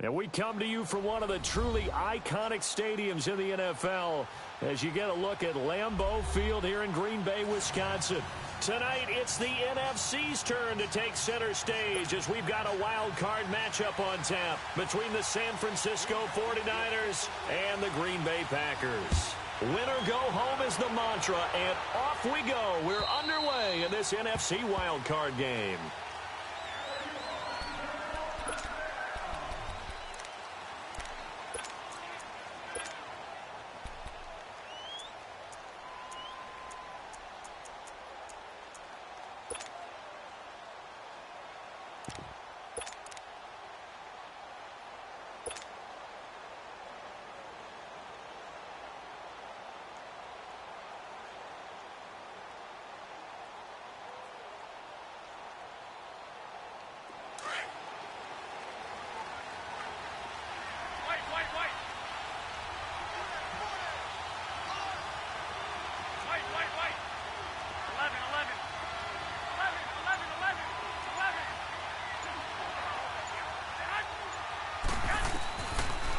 And we come to you from one of the truly iconic stadiums in the NFL as you get a look at Lambeau Field here in Green Bay, Wisconsin. Tonight, it's the NFC's turn to take center stage as we've got a wild card matchup on tap between the San Francisco 49ers and the Green Bay Packers. Win or go home is the mantra, and off we go. We're underway in this NFC wild card game.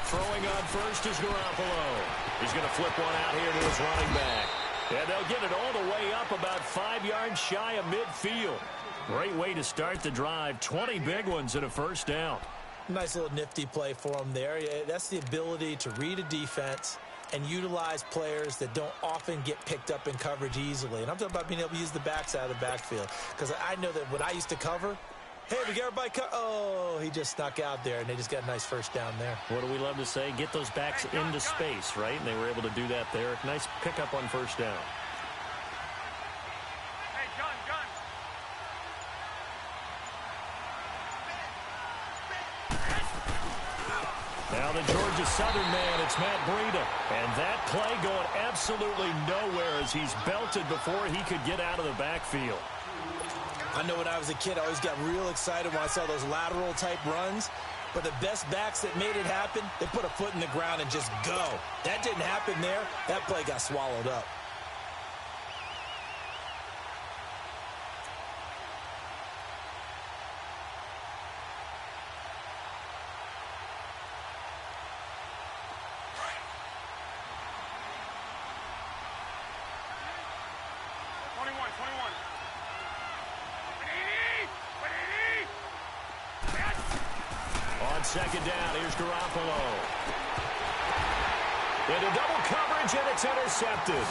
Throwing on first is Garoppolo. He's going to flip one out here to his running back. And they'll get it all the way up about 5 yards shy of midfield. Great way to start the drive. 20 big ones and a first down. Nice little nifty play for him there. That's the ability to read a defense and utilize players that don't often get picked up in coverage easily. And I'm talking about being able to use the backside of the backfield. Because I know that when I used to cover, hey, we got everybody oh, he just snuck out there, and they just got a nice first down there. What do we love to say? Get those backs into space, right? And they were able to do that there. Nice pickup on first down. Hey, John. Now the Georgia Southern man, it's Matt Breida. And that play going absolutely nowhere as he's belted before he could get out of the backfield. I know when I was a kid, I always got real excited when I saw those lateral-type runs. But the best backs that made it happen, they put a foot in the ground and just go. That didn't happen there. That play got swallowed up. Second down, here's Garoppolo. Into double coverage, and it's intercepted.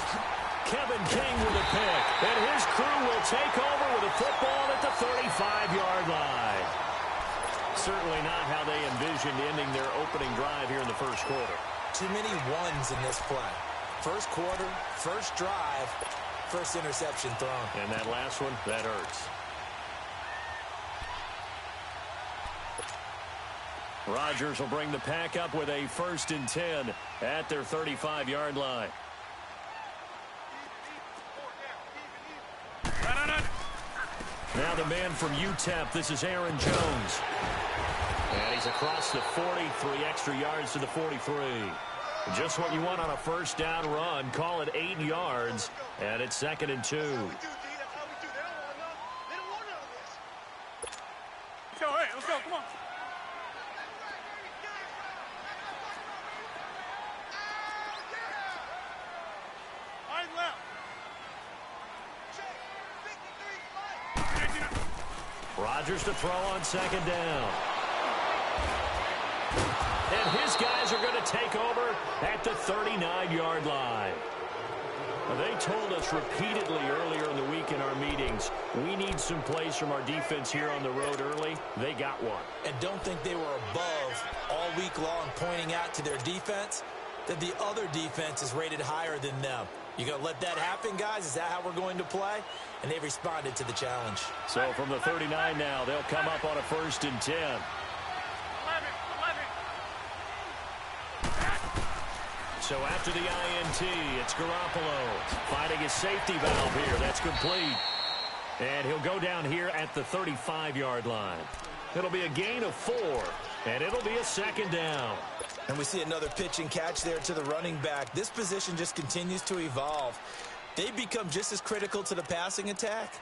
Kevin King with a pick. And his crew will take over with a football at the 35-yard line. Certainly not how they envisioned ending their opening drive here in the first quarter. Too many ones in this play. First quarter, first drive, first interception thrown. And that last one, that hurts. Rodgers will bring the pack up with a 1st and 10 at their 35-yard line. Now the man from UTEP, this is Aaron Jones. And he's across the 40, 3 extra yards to the 43. Just what you want on a first down run. Call it 8 yards, and it's 2nd and 2. Let's go, come on. Rodgers to throw on 2nd down. And his guys are going to take over at the 39-yard line. They told us repeatedly earlier in the week in our meetings, we need some plays from our defense here on the road early. They got one. And don't think they were above all week long pointing out to their defense that the other defense is rated higher than them. You going to let that happen, guys? Is that how we're going to play? And they responded to the challenge. So from the 39 now, they'll come up on a 1st and 10. 11. So after the INT, it's Garoppolo finding his safety valve here. That's complete. And he'll go down here at the 35-yard line. It'll be a gain of 4, and it'll be a 2nd down. And we see another pitch and catch there to the running back. This position just continues to evolve. They become just as critical to the passing attack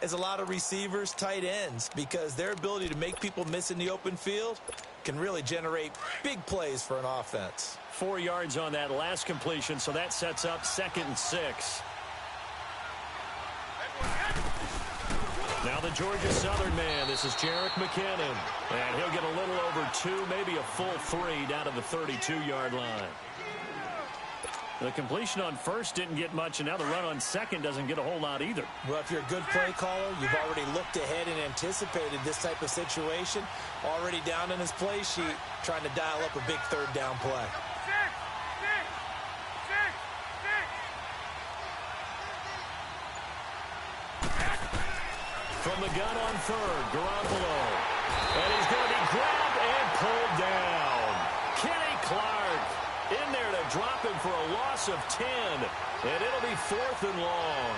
as a lot of receivers, tight ends, because their ability to make people miss in the open field, can really generate big plays for an offense. 4 yards on that last completion, so that sets up 2nd and 6. Now the Georgia Southern man. This is Jerick McKinnon. And he'll get a little over 2, maybe a full 3 down to the 32-yard line. The completion on first didn't get much, and now the run on second doesn't get a whole lot either. Well, if you're a good play caller, you've already looked ahead and anticipated this type of situation. Already down in his play sheet, trying to dial up a big 3rd down play. From the gun on 3rd, Garoppolo. And he's going to be grabbed and pulled down. Kenny Clark in there to drop him for a loss of 10. And it'll be 4th and long.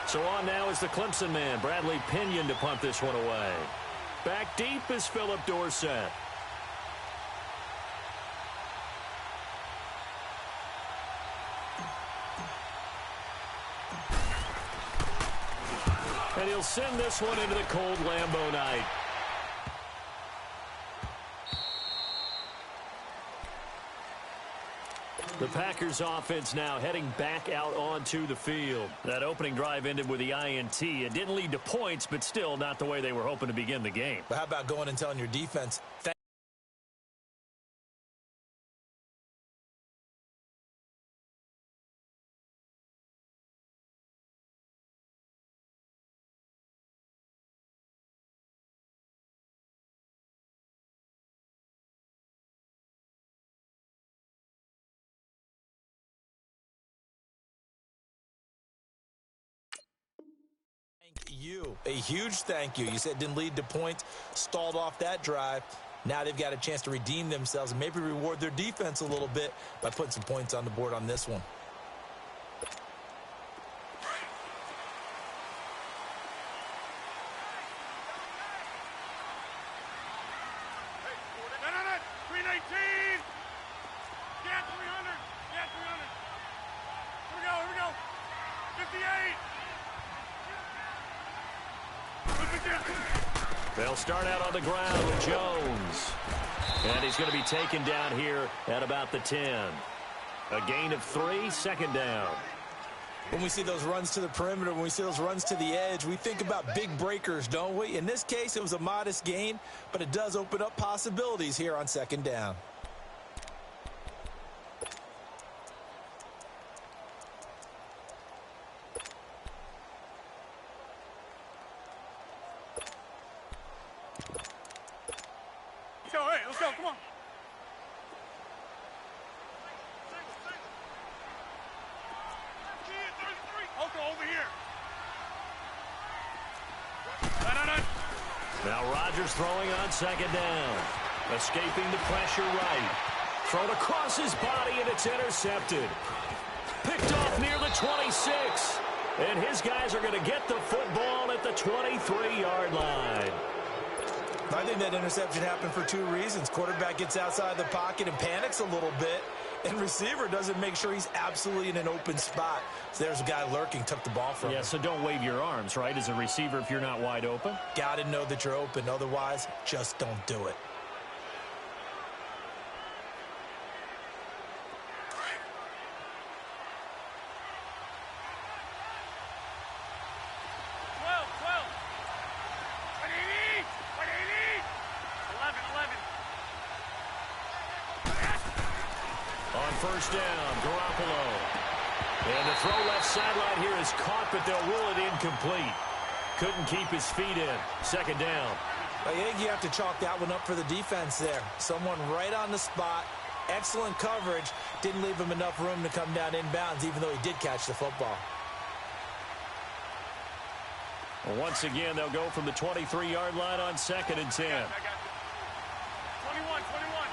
So on now is the Clemson man, Bradley Pinion, to punt this one away. Back deep is Philip Dorsett. And he'll send this one into the cold Lambeau night. The Packers offense now heading back out onto the field. That opening drive ended with the INT. It didn't lead to points, but still not the way they were hoping to begin the game. But how about going and telling your defense, you, a huge thank you. You said it didn't lead to points, stalled off that drive. Now they've got a chance to redeem themselves and maybe reward their defense a little bit by putting some points on the board on this one. They'll start out on the ground with Jones. And he's going to be taken down here at about the 10. A gain of 3, 2nd down. When we see those runs to the perimeter, when we see those runs to the edge, we think about big breakers, don't we? In this case, it was a modest gain, but it does open up possibilities here on 2nd down. Let's go, come on. Over here. Now Rodgers throwing on 2nd down. Escaping the pressure right. Thrown across his body, and it's intercepted. Picked off near the 26. And his guys are going to get the football at the 23-yard line. I think that interception happened for 2 reasons. Quarterback gets outside the pocket and panics a little bit, and receiver doesn't make sure he's absolutely in an open spot. So there's a guy lurking, took the ball from him. Yeah, so don't wave your arms, right, as a receiver if you're not wide open. Got to know that you're open. Otherwise, just don't do it. First down, Garoppolo. And the throw left sideline here is caught, but they'll rule it incomplete. Couldn't keep his feet in. 2nd down. I think you have to chalk that one up for the defense there. Someone right on the spot. Excellent coverage. Didn't leave him enough room to come down inbounds, even though he did catch the football. Well, once again, they'll go from the 23-yard line on 2nd and 10. 21, 21.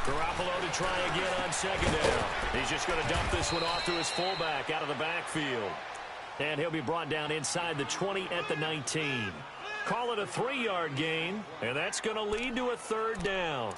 Garoppolo to try again on second down. He's just going to dump this one off to his fullback out of the backfield. And he'll be brought down inside the 20 at the 19. Call it a 3-yard gain, and that's going to lead to a third down.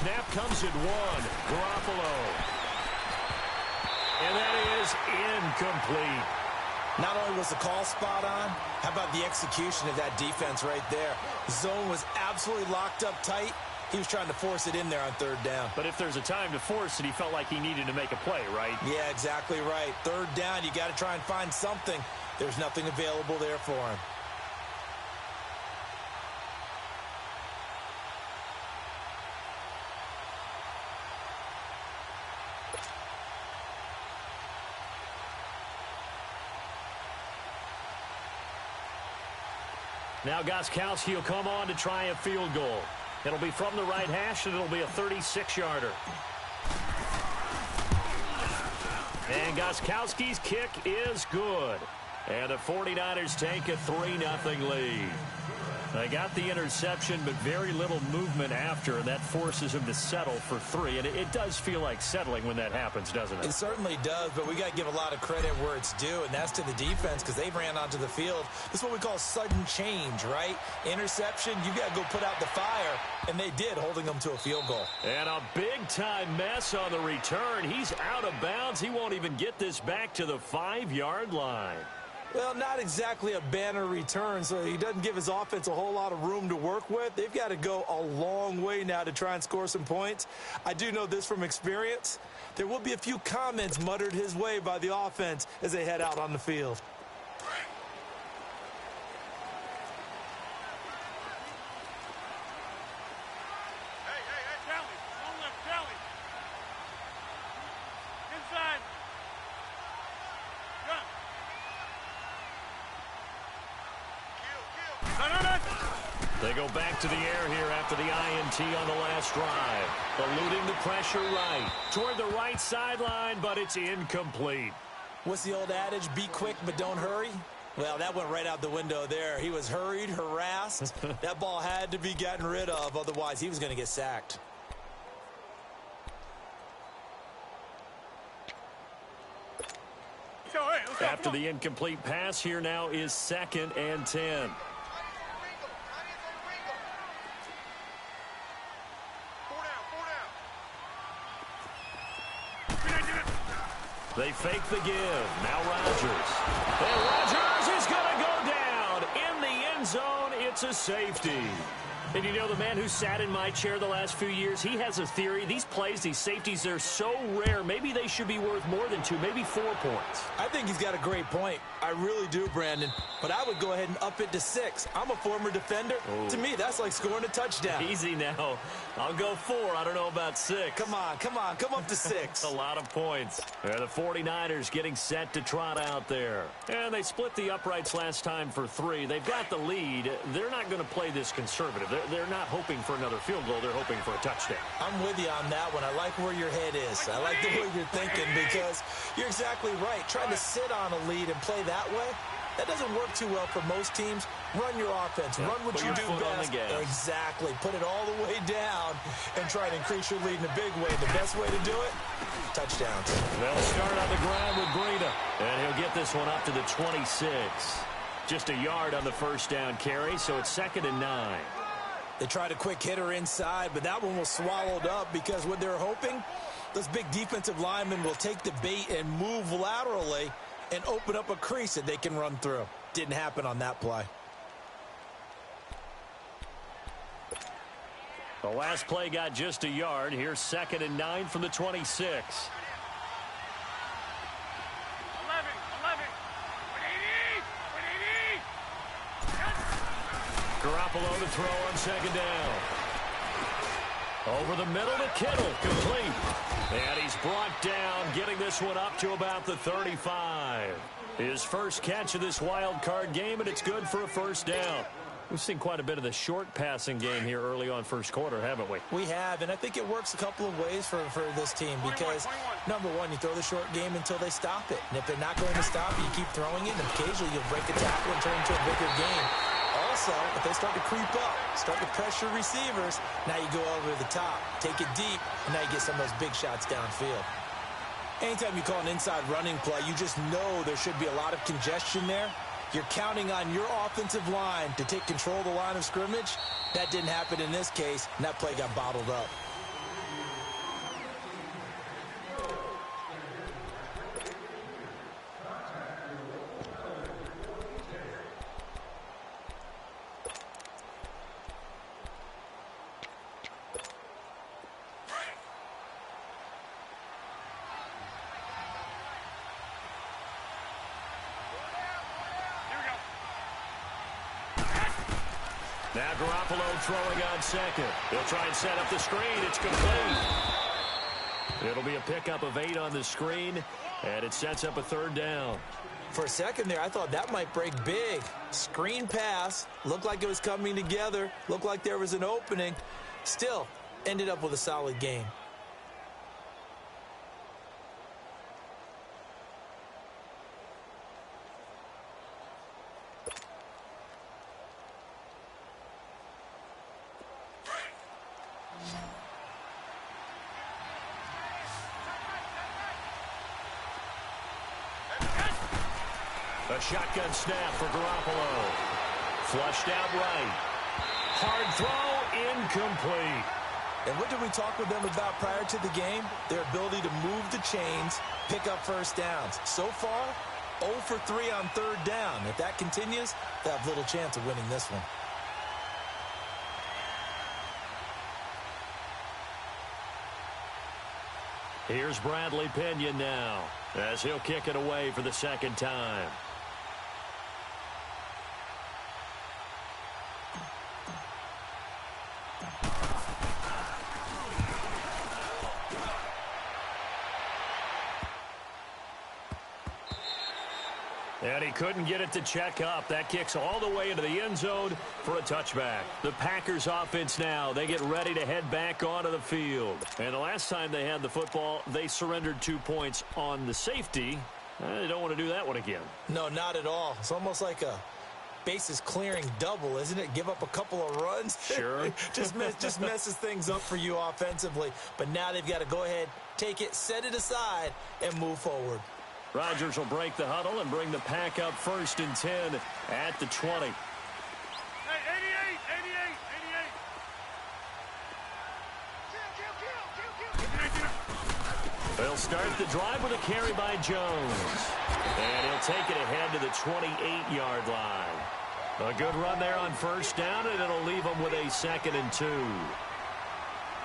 Snap comes at 1. Garoppolo. And that is incomplete. Not only was the call spot on, how about the execution of that defense right there? The zone was absolutely locked up tight. He was trying to force it in there on third down. But if there's a time to force it, he felt like he needed to make a play, right? Yeah, exactly right. Third down, you got to try and find something. There's nothing available there for him. Now Gostkowski will come on to try a field goal. It'll be from the right hash, and it'll be a 36-yarder. And Gostkowski's kick is good. And the 49ers take a 3-0 lead. They got the interception, but very little movement after, and that forces him to settle for 3. And it does feel like settling when that happens, doesn't it? It certainly does, but we got to give a lot of credit where it's due, and that's to the defense because they ran onto the field. This is what we call sudden change, right? Interception, you got to go put out the fire, and they did, holding them to a field goal. And a big-time mess on the return. He's out of bounds. He won't even get this back to the 5-yard line. Well, not exactly a banner return, so he doesn't give his offense a whole lot of room to work with. They've got to go a long way now to try and score some points. I do know this from experience. There will be a few comments muttered his way by the offense as they head out on the field. They go back to the air here after the INT on the last drive. Eluding the pressure right. Toward the right sideline, but it's incomplete. What's the old adage? Be quick, but don't hurry? Well, that went right out the window there. He was hurried, harassed. That ball had to be gotten rid of, otherwise he was going to get sacked. After the incomplete pass, here now is 2nd and 10. They fake the give. Now Rodgers. And Rodgers is going to go down. In the end zone, it's a safety. And you know, the man who sat in my chair the last few years, he has a theory. These plays, these safeties, they're so rare. Maybe they should be worth more than 2, maybe 4 points. I think he's got a great point. I really do, Brandon. But I would go ahead and up it to 6. I'm a former defender. Oh. To me, that's like scoring a touchdown. Easy now. I'll go 4. I don't know about 6. Come on. Come up to 6. A lot of points. And the 49ers getting set to trot out there. And they split the uprights last time for 3. They've got the lead. They're not going to play this conservative. They're not hoping for another field goal. They're hoping for a touchdown. I'm with you on that one. I like where your head is. I like the way you're thinking because you're exactly right. Trying to sit on a lead and play that way, that doesn't work too well for most teams. Run your offense. Run what you do best. Exactly. Put it all the way down and try to increase your lead in a big way. The best way to do it, touchdowns. They'll start on the ground with Breida. And he'll get this one up to the 26. Just a yard on the first down carry, so it's 2nd and 9. They tried a quick hitter inside, but that one was swallowed up because what they're hoping, those big defensive linemen will take the bait and move laterally and open up a crease that they can run through. Didn't happen on that play. The last play got just a yard. Here's 2nd and 9 from the 26. 11, 11. 180, 180. Garoppolo to throw on 2nd down. Over the middle to Kittle, complete. And he's brought down, getting this one up to about the 35. His first catch of this wild card game, and it's good for a first down. We've seen quite a bit of the short passing game here early on first quarter, haven't we? We have, and I think it works a couple of ways for this team because, number one, you throw the short game until they stop it. And if they're not going to stop it, you keep throwing it, and occasionally you'll break a tackle and turn it into a bigger game. Also, if they start to creep up, start to pressure receivers, now you go over the top, take it deep, and now you get some of those big shots downfield. Anytime you call an inside running play, you just know there should be a lot of congestion there. You're counting on your offensive line to take control of the line of scrimmage. That didn't happen in this case, and that play got bottled up. Now Garoppolo throwing on 2nd. He'll try and set up the screen. It's complete. It'll be a pickup of 8 on the screen, and it sets up a 3rd down. For a second there, I thought that might break big. Screen pass. Looked like it was coming together. Looked like there was an opening. Still, ended up with a solid game. A shotgun snap for Garoppolo. Flushed out right. Hard throw, incomplete. And what did we talk with them about prior to the game? Their ability to move the chains, pick up first downs. So far, 0 for 3 on 3rd down. If that continues, they have little chance of winning this one. Here's Bradley Pinion now, as he'll kick it away for the 2nd time. And he couldn't get it to check up. That kicks all the way into the end zone for a touchback. The Packers offense now, they get ready to head back onto the field. And the last time they had the football, they surrendered 2 points on the safety. They don't want to do that one again. No, not at all. It's almost like a bases clearing double, isn't it? Give up a couple of runs. Sure. just messes things up for you offensively. But now they've got to go ahead, take it, set it aside, and move forward. Rodgers will break the huddle and bring the pack up 1st and 10 at the 20. Hey, 88, 88, 88. They'll start the drive with a carry by Jones. And he'll take it ahead to the 28-yard line. A good run there on 1st down, and it'll leave them with a 2nd and 2.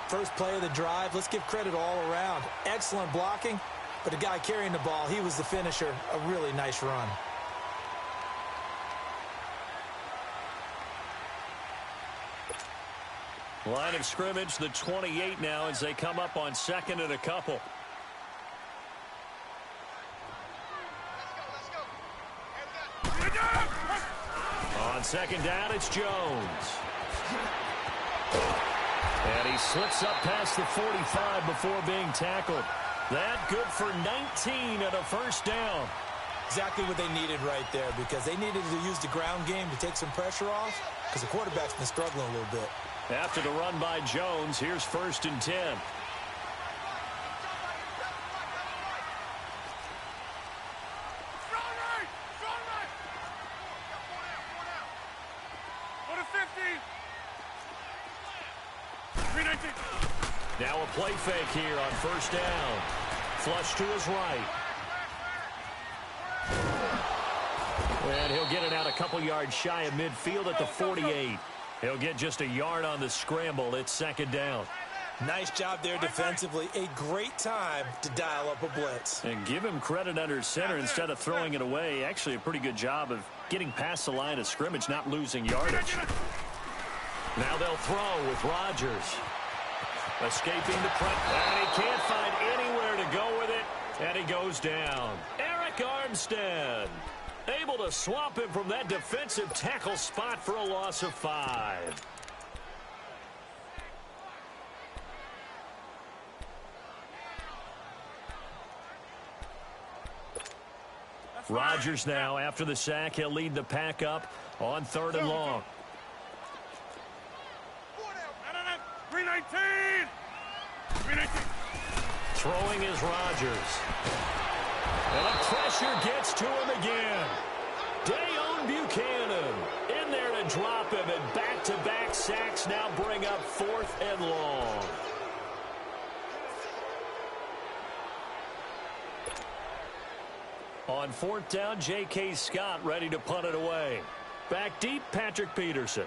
First play of the drive, let's give credit all around. Excellent blocking. But the guy carrying the ball, he was the finisher. A really nice run. Line of scrimmage, the 28 now as they come up on 2nd and a couple. On 2nd down, it's Jones. And he slips up past the 45 before being tackled. That good for 19 and a 1st down. Exactly what they needed right there, because they needed to use the ground game to take some pressure off, because the quarterback's been struggling a little bit. After the run by Jones, here's 1st and 10. Now a play fake here on 1st down. Flush to his right. And he'll get it out a couple yards shy of midfield at the 48. He'll get just a yard on the scramble. It's second down. Nice job there defensively. A great time to dial up a blitz. And give him credit under center instead of throwing it away. Actually a pretty good job of getting past the line of scrimmage, not losing yardage. Now they'll throw with Rodgers. Escaping the pressure. And he can't find anywhere to go with it. And he goes down. Eric Armstead able to swamp him from that defensive tackle spot for a loss of 5. Rodgers now, after the sack, he'll lead the pack up on 3rd and long. 319! 319! Throwing is Rodgers. And the pressure gets to him again. Dayon Buchanan in there to drop him, and back-to-back sacks now bring up 4th and long. On 4th down, J.K. Scott ready to punt it away. Back deep, Patrick Peterson.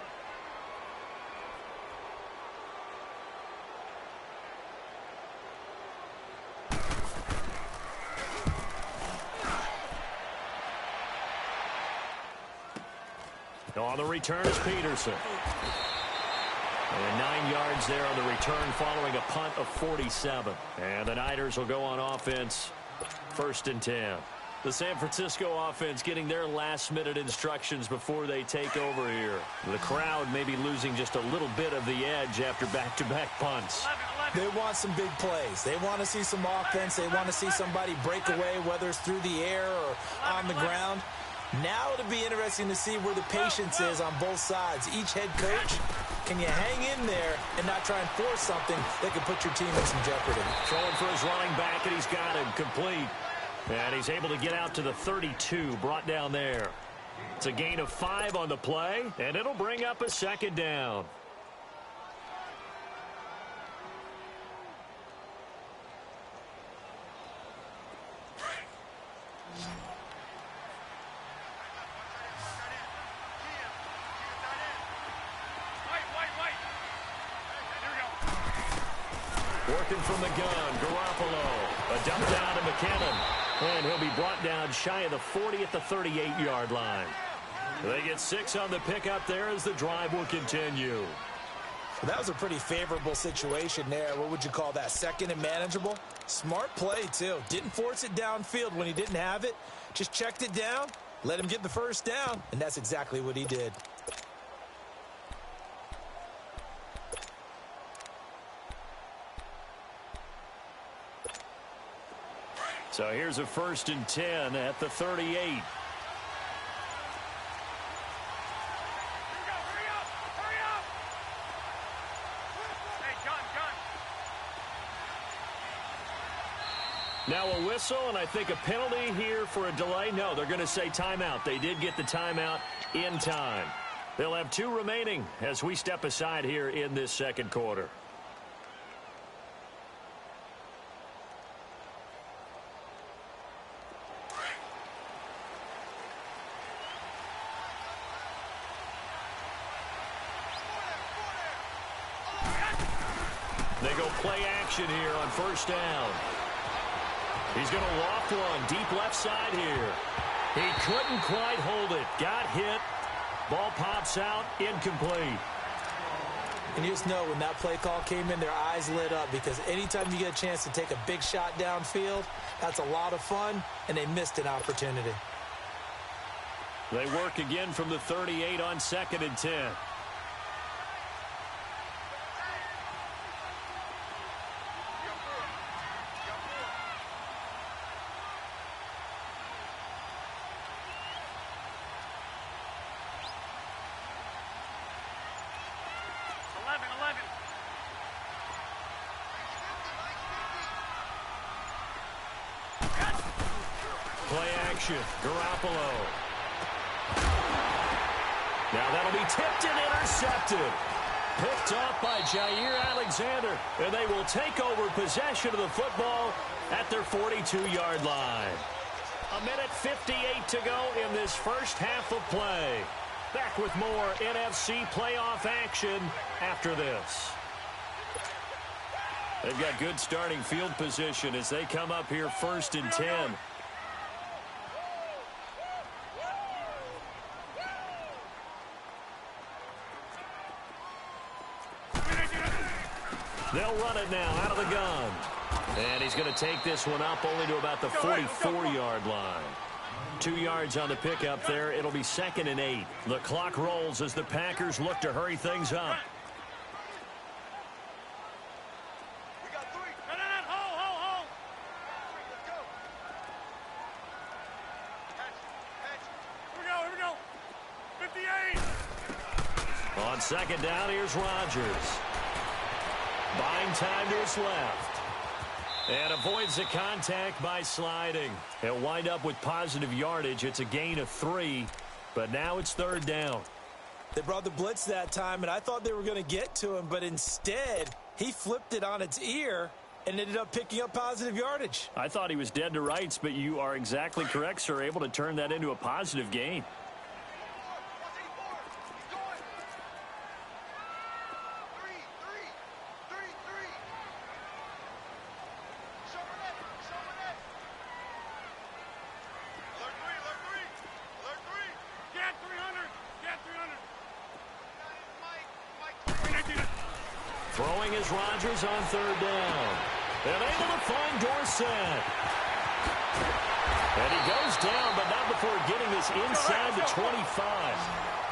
On the return is Peterson. And 9 yards there on the return following a punt of 47. And the Niners will go on offense, 1st and 10. The San Francisco offense getting their last-minute instructions before they take over here. The crowd may be losing just a little bit of the edge after back-to-back punts. They want some big plays. They want to see some offense. They want to see somebody break away, whether it's through the air or on the ground. Now it'll be interesting to see where the patience is on both sides. Each head coach, can you hang in there and not try and force something that could put your team in some jeopardy? Throwing for his running back, and he's got him complete. And he's able to get out to the 32, brought down there. It's a gain of 5 on the play, and it'll bring up a 2nd down. Working from the gun, Garoppolo. A dump down to McKinnon. And he'll be brought down shy of the 40 at the 38-yard line. They get 6 on the pickup there as the drive will continue. That was a pretty favorable situation there. What would you call that? 2nd and manageable? Smart play, too. Didn't force it downfield when he didn't have it. Just checked it down, let him get the 1st down, and that's exactly what he did. So here's a 1st and 10 at the 38. Hurry up! Hey, gun! Now a whistle, and I think a penalty here for a delay. No, they're going to say timeout. They did get the timeout in time. They'll have 2 remaining as we step aside here in this 2nd quarter. They go play action here on 1st down. He's going to loft one deep left side here. He couldn't quite hold it. Got hit. Ball pops out. Incomplete. And you just know when that play call came in, their eyes lit up, because anytime you get a chance to take a big shot downfield, that's a lot of fun, and they missed an opportunity. They work again from the 38 on 2nd and 10. Play action. Garoppolo. Now that'll be tipped and intercepted. Picked off by Jair Alexander. And they will take over possession of the football at their 42-yard line. 1:58 to go in this first half of play. Back with more NFC playoff action after this. They've got good starting field position as they come up here 1st and 10. They'll run it now out of the gun. And he's going to take this one up only to about the 44-yard line. 2 yards on the pickup there. It'll be 2nd and 8. The clock rolls as the Packers look to hurry things up. We got 3. No. Hold. Let's go. Catch. Here we go. 58. On 2nd down, here's Rodgers. Buying time to his left. And avoids the contact by sliding. He'll wind up with positive yardage. It's a gain of 3, but now it's 3rd down. They brought the blitz that time, and I thought they were going to get to him, but instead, he flipped it on its ear and ended up picking up positive yardage. I thought he was dead to rights, but you are exactly correct, sir. Able to turn that into a positive gain. Throwing is Rodgers on 3rd down. And able to find Dorsett. And he goes down, but not before getting this inside the 25.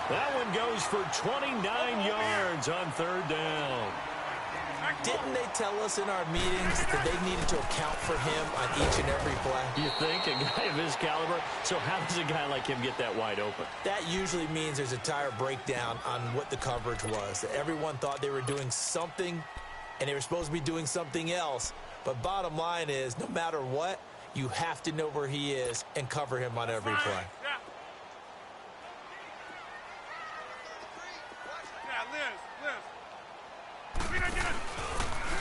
That one goes for 29 yards on 3rd down. Didn't they tell us in our meetings that they needed to account for him on each and every play? You think? A guy of his caliber? So how does a guy like him get that wide open? That usually means there's a tire breakdown on what the coverage was. That everyone thought they were doing something, and they were supposed to be doing something else. But bottom line is, no matter what, you have to know where he is and cover him on every play.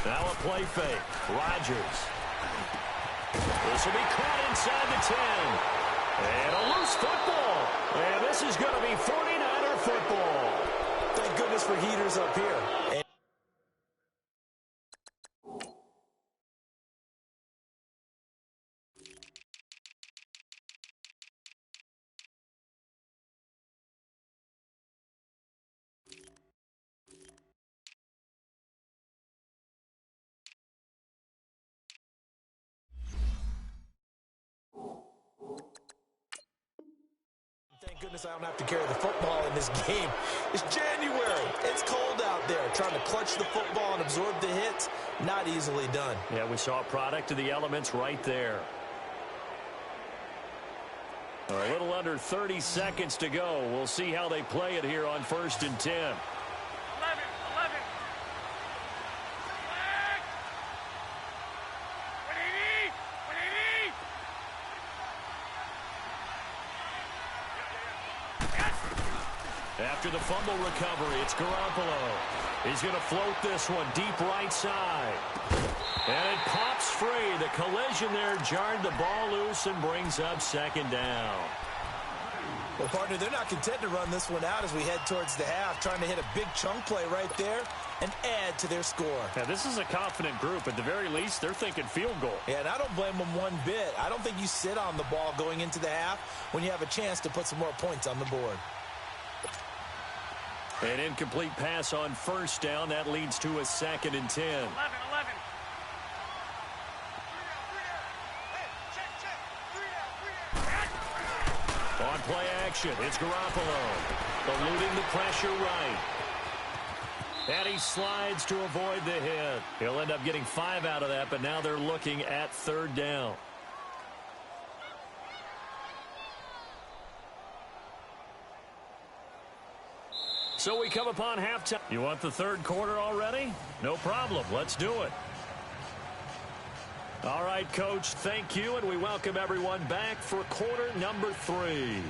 Now a play fake. Rodgers. This will be caught inside the 10. And a loose football. And this is going to be 49er football. Thank goodness for heaters up here. Thank goodness I don't have to carry the football in this game. It's January. It's cold out there. Trying to clutch the football and absorb the hits, not easily done. Yeah, we saw a product of the elements right there. A little under 30 seconds to go. We'll see how they play it here on 1st and 10. 11. After the fumble recovery, it's Garoppolo. He's going to float this one deep right side. And it pops free. The collision there jarred the ball loose and brings up 2nd down. Well, partner, they're not content to run this one out as we head towards the half, trying to hit a big chunk play right there and add to their score. Now, this is a confident group. At the very least, they're thinking field goal. Yeah, and I don't blame them one bit. I don't think you sit on the ball going into the half when you have a chance to put some more points on the board. An incomplete pass on 1st down. That leads to a 2nd and 10. 11. On play action, it's Garoppolo. Eluding the pressure right. And he slides to avoid the hit. He'll end up getting 5 out of that, but now they're looking at 3rd down. So we come upon halftime. You want the 3rd quarter already? No problem. Let's do it. All right, Coach, thank you, and we welcome everyone back for quarter number 3.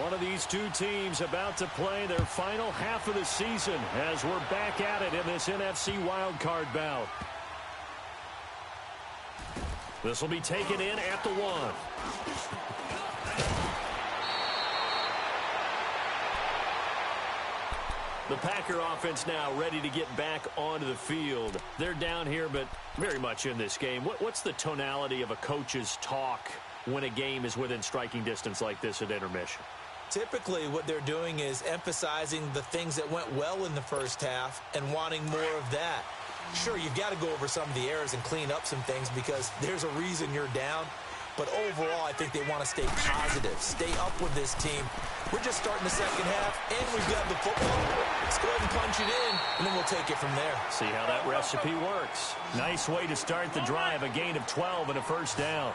One of these two teams about to play their final half of the season as we're back at it in this NFC wildcard bout. This will be taken in at the 1. The Packer offense now ready to get back onto the field. They're down here, but very much in this game. What's the tonality of a coach's talk when a game is within striking distance like this at intermission? Typically, what they're doing is emphasizing the things that went well in the first half and wanting more of that. Sure, you've got to go over some of the errors and clean up some things because there's a reason you're down. But overall, I think they want to stay positive, stay up with this team. We're just starting the second half, and we've got the football. Let's go ahead and punch it in, and then we'll take it from there. See how that recipe works. Nice way to start the drive, a gain of 12 and a first down.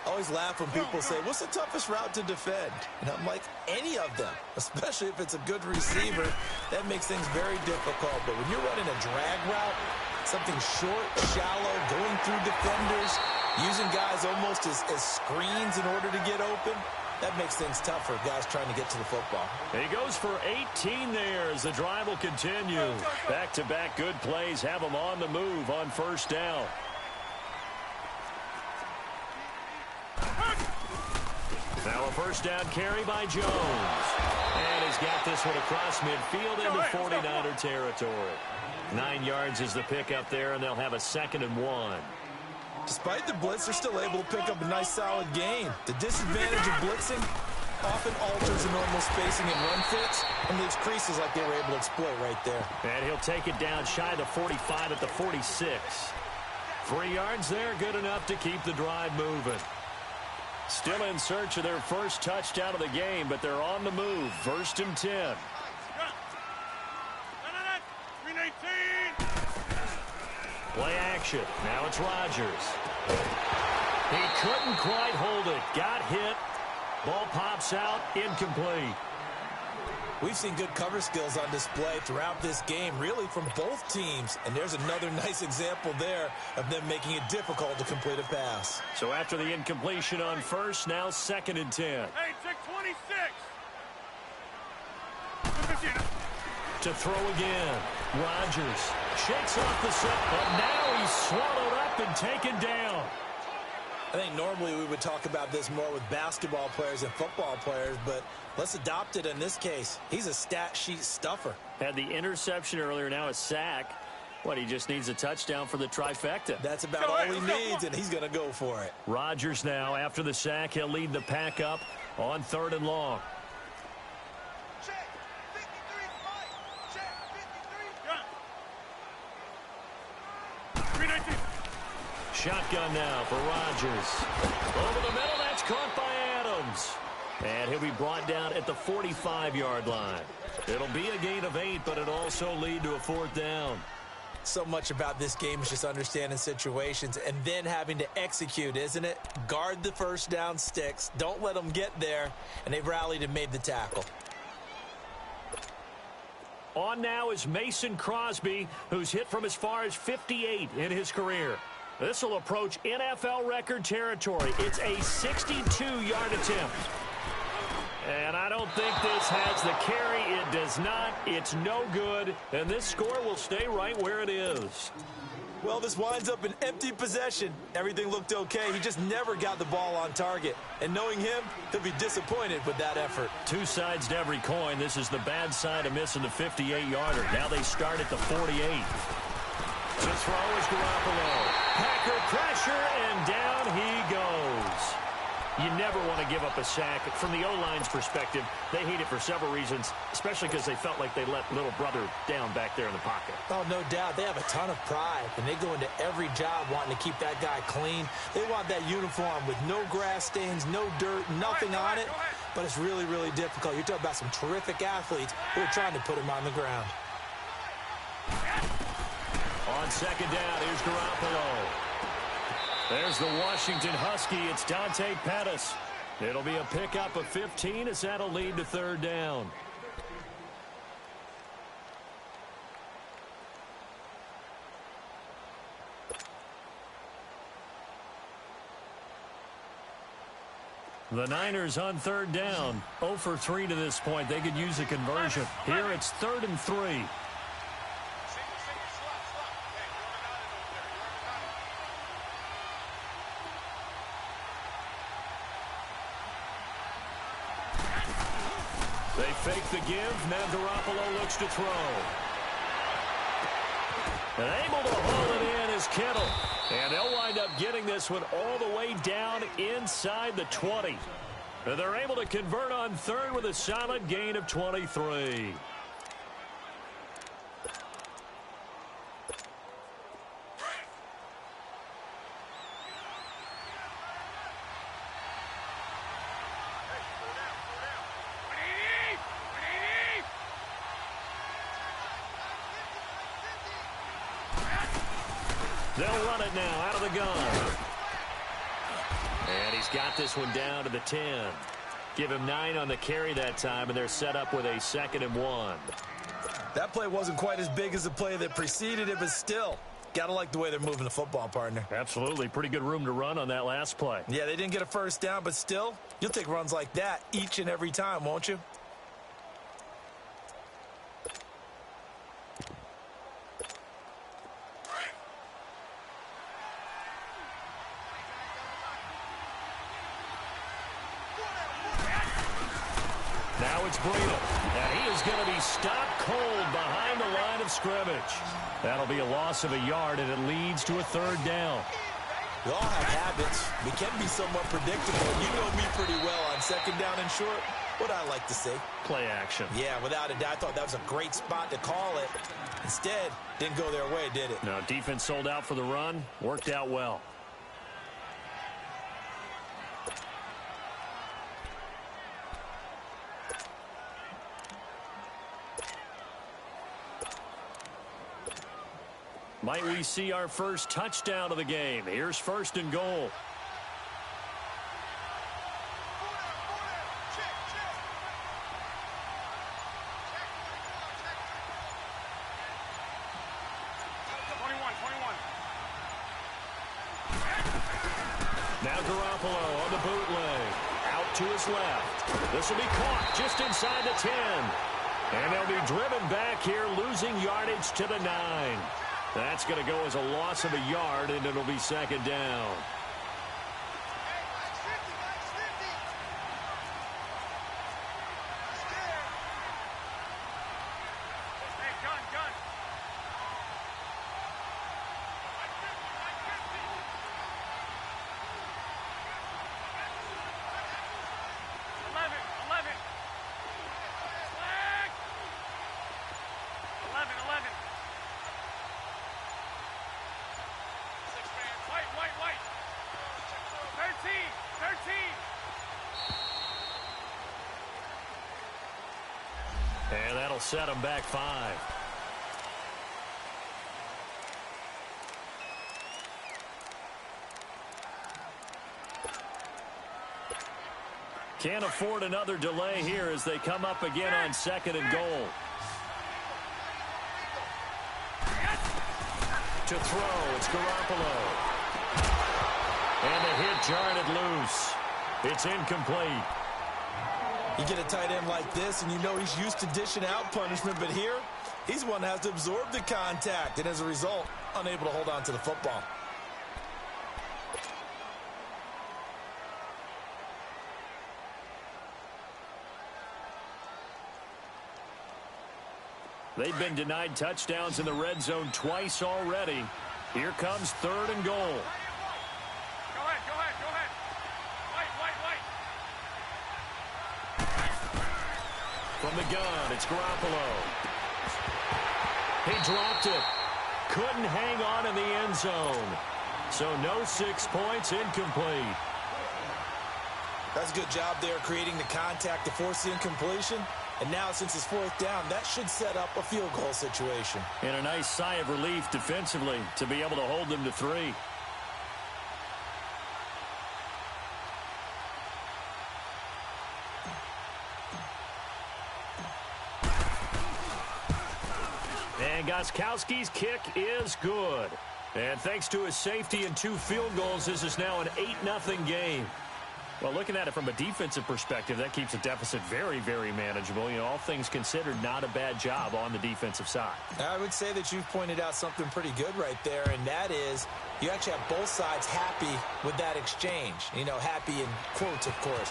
I always laugh when people say, what's the toughest route to defend? And I'm like, any of them, especially if it's a good receiver. That makes things very difficult. But when you're running a drag route, something short, shallow, going through defenders, using guys almost as screens in order to get open, that makes things tough for guys trying to get to the football. He goes for 18 there as the drive will continue. Back-to-back good plays have him on the move on first down. Now a first down carry by Jones. And he's got this one across midfield into 49er territory. 9 yards is the pickup there, and they'll have a 2nd and 1. Despite the blitz, they're still able to pick up a nice, solid gain. The disadvantage of blitzing often alters the normal spacing and run fits and leaves creases like they were able to exploit right there. And he'll take it down shy of the 45 at the 46. 3 yards there, good enough to keep the drive moving. Still in search of their first touchdown of the game, but they're on the move. 1st and 10. Play action. Now it's Rodgers. He couldn't quite hold it. Got hit. Ball pops out. Incomplete. We've seen good cover skills on display throughout this game, really from both teams. And there's another nice example there of them making it difficult to complete a pass. So after the incompletion on first, now 2nd and 10. Hey, check 26. To throw again. Rodgers shakes off the set, but now he's swallowed up and taken down. I think normally we would talk about this more with basketball players and football players, but let's adopt it in this case. He's a stat sheet stuffer. Had the interception earlier, now a sack. What, he just needs a touchdown for the trifecta. That's about all he needs, and he's going to go for it. Rodgers now, after the sack, he'll lead the pack up on 3rd and long. Check 53 Mike. Check 53. 319. Shotgun now for Rodgers. Over the middle, that's caught by Adams. And he'll be brought down at the 45-yard line. It'll be a gain of 8, but it'll also lead to a 4th down. So much about this game is just understanding situations and then having to execute, isn't it? Guard the first down sticks. Don't let them get there. And they've rallied and made the tackle. On now is Mason Crosby, who's hit from as far as 58 in his career. This will approach NFL record territory. It's a 62-yard attempt. And I don't think this has the carry. It does not. It's no good. And this score will stay right where it is. Well, this winds up an empty possession. Everything looked okay. He just never got the ball on target. And knowing him, he'll be disappointed with that effort. Two sides to every coin. This is the bad side of missing the 58-yarder. Now they start at the 48. To throw is Garoppolo. Packer pressure, and down he goes. You never want to give up a sack. From the O-line's perspective, they hate it for several reasons, especially because they felt like they let little brother down back there in the pocket. Oh, no doubt. They have a ton of pride, and they go into every job wanting to keep that guy clean. They want that uniform with no grass stains, no dirt, nothing on it. But it's really, really difficult. You're talking about some terrific athletes who are trying to put him on the ground. On 2nd down, here's Garoppolo. There's the Washington Husky. It's Dante Pettis. It'll be a pickup of 15 as that'll lead to 3rd down. The Niners on third down. 0 for 3 to this point. They could use a conversion. Here it's 3rd and 3. They fake the give. Now Garoppolo looks to throw. And able to haul it in is Kittle. And they'll wind up getting this one all the way down inside the 20. And they're able to convert on third with a solid gain of 23. They'll run it now out of the gun. And he's got this one down to the 10. Give him 9 on the carry that time, and they're set up with a 2nd and 1. That play wasn't quite as big as the play that preceded it, but still, got to like the way they're moving the football, partner. Absolutely. Pretty good room to run on that last play. Yeah, they didn't get a first down, but still, you'll take runs like that each and every time, won't you? Now it's Breida. And he is going to be stopped cold behind the line of scrimmage. That'll be a loss of a yard, and it leads to a 3rd down. We all have habits. We can be somewhat predictable. You know me pretty well on 2nd down and short. What I like to say. Play action. Yeah, without a doubt. I thought that was a great spot to call it. Instead, didn't go their way, did it? No, defense sold out for the run. Worked out well. Might we see our first touchdown of the game? Here's 1st and goal. Now Garoppolo on the bootleg. Out to his left. This will be caught just inside the 10. And they'll be driven back here, losing yardage to the 9. That's going to go as a loss of a yard, and it'll be 2nd down. And that'll set them back 5. Can't afford another delay here as they come up again on 2nd and goal. To throw, it's Garoppolo. And the hit jarred it loose. It's incomplete. You get a tight end like this, and you know he's used to dishing out punishment, but here, he's one that has to absorb the contact, and as a result, unable to hold on to the football. They've been denied touchdowns in the red zone twice already. Here comes 3rd and goal. From the gun, it's Garoppolo. He dropped it. Couldn't hang on in the end zone. So no 6 points, incomplete. That's a good job there creating the contact to force the incompletion. And now since it's 4th down, that should set up a field goal situation. And a nice sigh of relief defensively to be able to hold them to 3. And Gostkowski's kick is good. And thanks to his safety and 2 field goals, this is now an 8-0 game. Well, looking at it from a defensive perspective, that keeps the deficit very, very manageable. You know, all things considered, not a bad job on the defensive side. I would say that you've pointed out something pretty good right there, and that is you actually have both sides happy with that exchange. You know, happy in quotes, of course.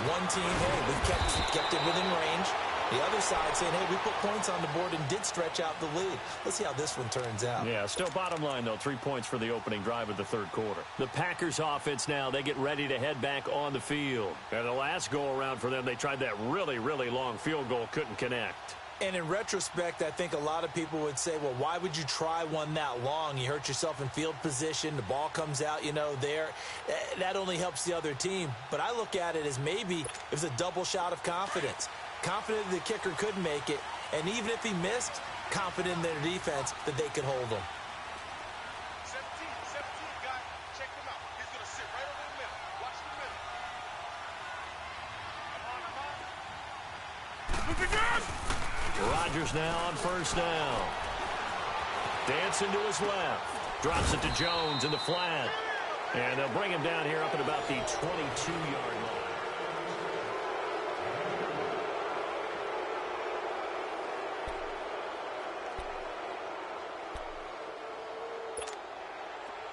One team, hey, we've kept it within range. The other side saying, hey, we put points on the board and did stretch out the lead. Let's see how this one turns out. Yeah, still bottom line, though, 3 points for the opening drive of the third quarter. The Packers offense now, they get ready to head back on the field. And the last go-around for them, they tried that really, really long field goal, couldn't connect. And in retrospect, I think a lot of people would say, well, why would you try one that long? You hurt yourself in field position. The ball comes out, you know, there. That only helps the other team. But I look at it as maybe it was a double shot of confidence. Confident the kicker could make it, and even if he missed, confident in their defense that they could hold him. 17, guy. Check him out. He's going to sit right over the middle. Watch the middle. Come on. Rodgers now on first down. Dancing to his left. Drops it to Jones in the flat. And they'll bring him down here up at about the 22-yard line.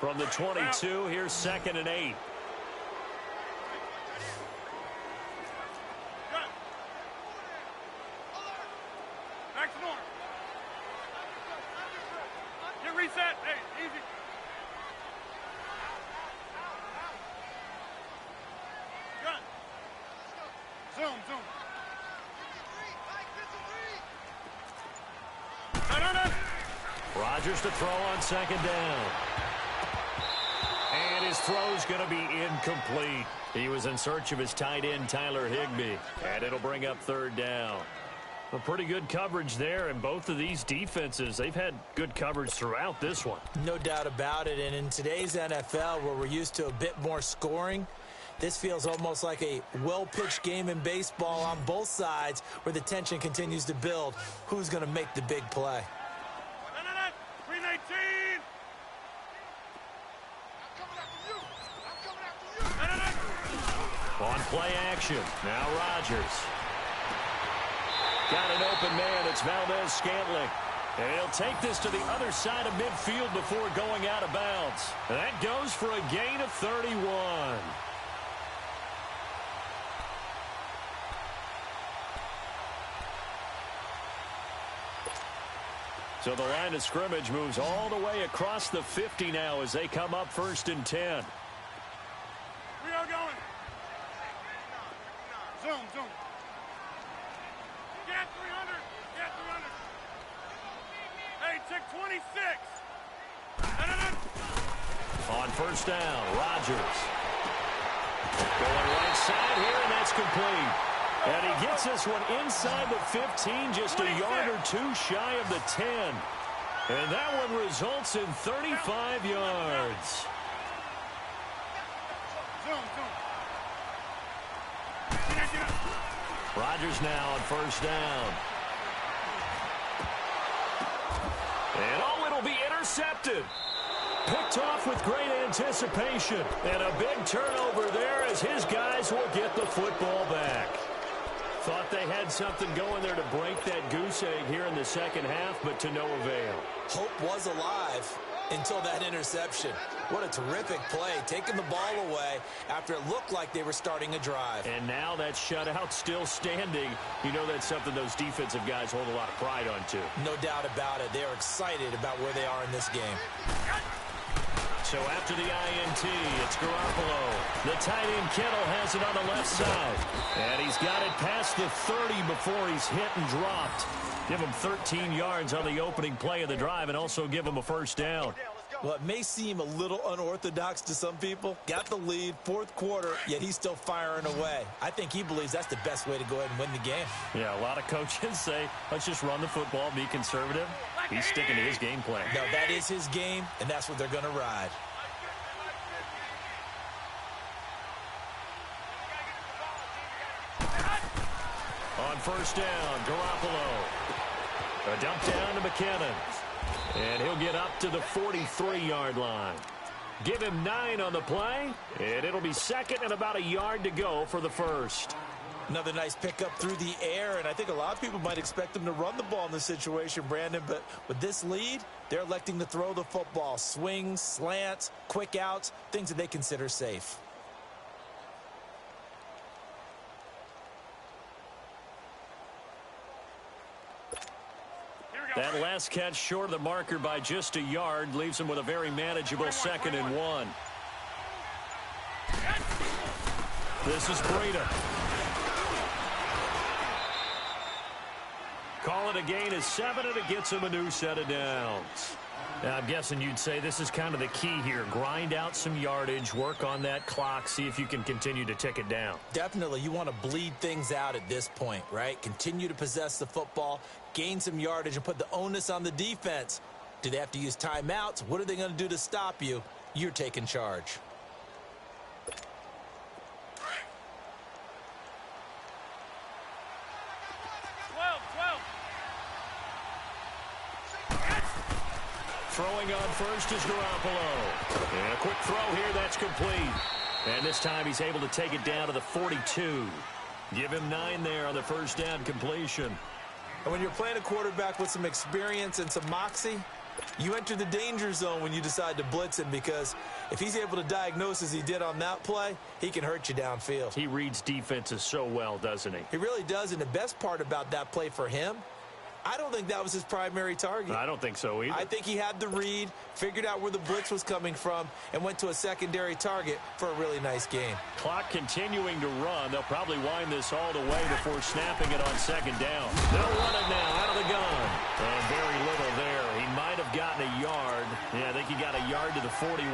From the 22, here's 2nd and 8. Back to normal. Get reset. Hey, easy. Good. Zoom. No. Rodgers to throw on 2nd down. And his throw's going to be incomplete. He was in search of his tight end, Tyler Higbee. And it'll bring up 3rd down. A pretty good coverage there, and both of these defenses, they've had good coverage throughout this one. No doubt about it, and in today's NFL, where we're used to a bit more scoring, this feels almost like a well-pitched game in baseball on both sides where the tension continues to build. Who's going to make the big play? 319. On play action, now Rodgers. Got an open man, it's Valdez-Scantling. And he'll take this to the other side of midfield before going out of bounds. And that goes for a gain of 31. So the line of scrimmage moves all the way across the 50 now as they come up 1st and 10. We are going. Zoom. Get 300. Hey, check 26. On 1st down, Rodgers. Going right side here, and that's complete. And he gets this one inside the 15, just a yard or two shy of the 10. And that one results in 35 yards. Rodgers now on 1st down. And it'll be intercepted. Picked off with great anticipation. And a big turnover there as his guys will get the football back. Thought they had something going there to break that goose egg here in the second half, but to no avail. Hope was alive until that interception. What a terrific play, taking the ball away after it looked like they were starting a drive. And now that shutout still standing. You know that's something those defensive guys hold a lot of pride on, too. No doubt about it. They're excited about where they are in this game. So after the INT, it's Garoppolo. The tight end Kittle has it on the left side. And he's got it past the 30 before he's hit and dropped. Give him 13 yards on the opening play of the drive and also give him a 1st down. Well, it may seem a little unorthodox to some people. Got the lead, 4th quarter, yet he's still firing away. I think he believes that's the best way to go ahead and win the game. Yeah, a lot of coaches say, let's just run the football, be conservative. He's sticking to his game plan. No, that is his game, and that's what they're going to ride. On 1st down, Garoppolo. A dump down to McKinnon. And he'll get up to the 43-yard line. Give him 9 on the play, and it'll be second and about a yard to go for the first. Another nice pickup through the air, and I think a lot of people might expect them to run the ball in this situation, Brandon, but with this lead, they're electing to throw the football. Swings, slants, quick outs, things that they consider safe. That last catch short of the marker by just a yard leaves him with a very manageable 2nd and 1. This is Breida. Call it a gain of 7, and it gets him a new set of downs. Now, I'm guessing you'd say this is kind of the key here. Grind out some yardage, work on that clock, see if you can continue to tick it down. Definitely. You want to bleed things out at this point, right? Continue to possess the football, gain some yardage, and put the onus on the defense. Do they have to use timeouts? What are they going to do to stop you? You're taking charge. Throwing on first is Garoppolo. And a quick throw here, that's complete. And this time he's able to take it down to the 42. Give him 9 there on the first down completion. And when you're playing a quarterback with some experience and some moxie, you enter the danger zone when you decide to blitz him, because if he's able to diagnose as he did on that play, he can hurt you downfield. He reads defenses so well, doesn't he? He really does, and the best part about that play for him, I don't think that was his primary target. I don't think so either. I think he had the read, figured out where the blitz was coming from, and went to a secondary target for a really nice gain. Clock continuing to run. They'll probably wind this all the way before snapping it on 2nd down. They'll run it now out of the gun. And very little there. He might have gotten a yard. Yeah, I think he got a yard to the 41.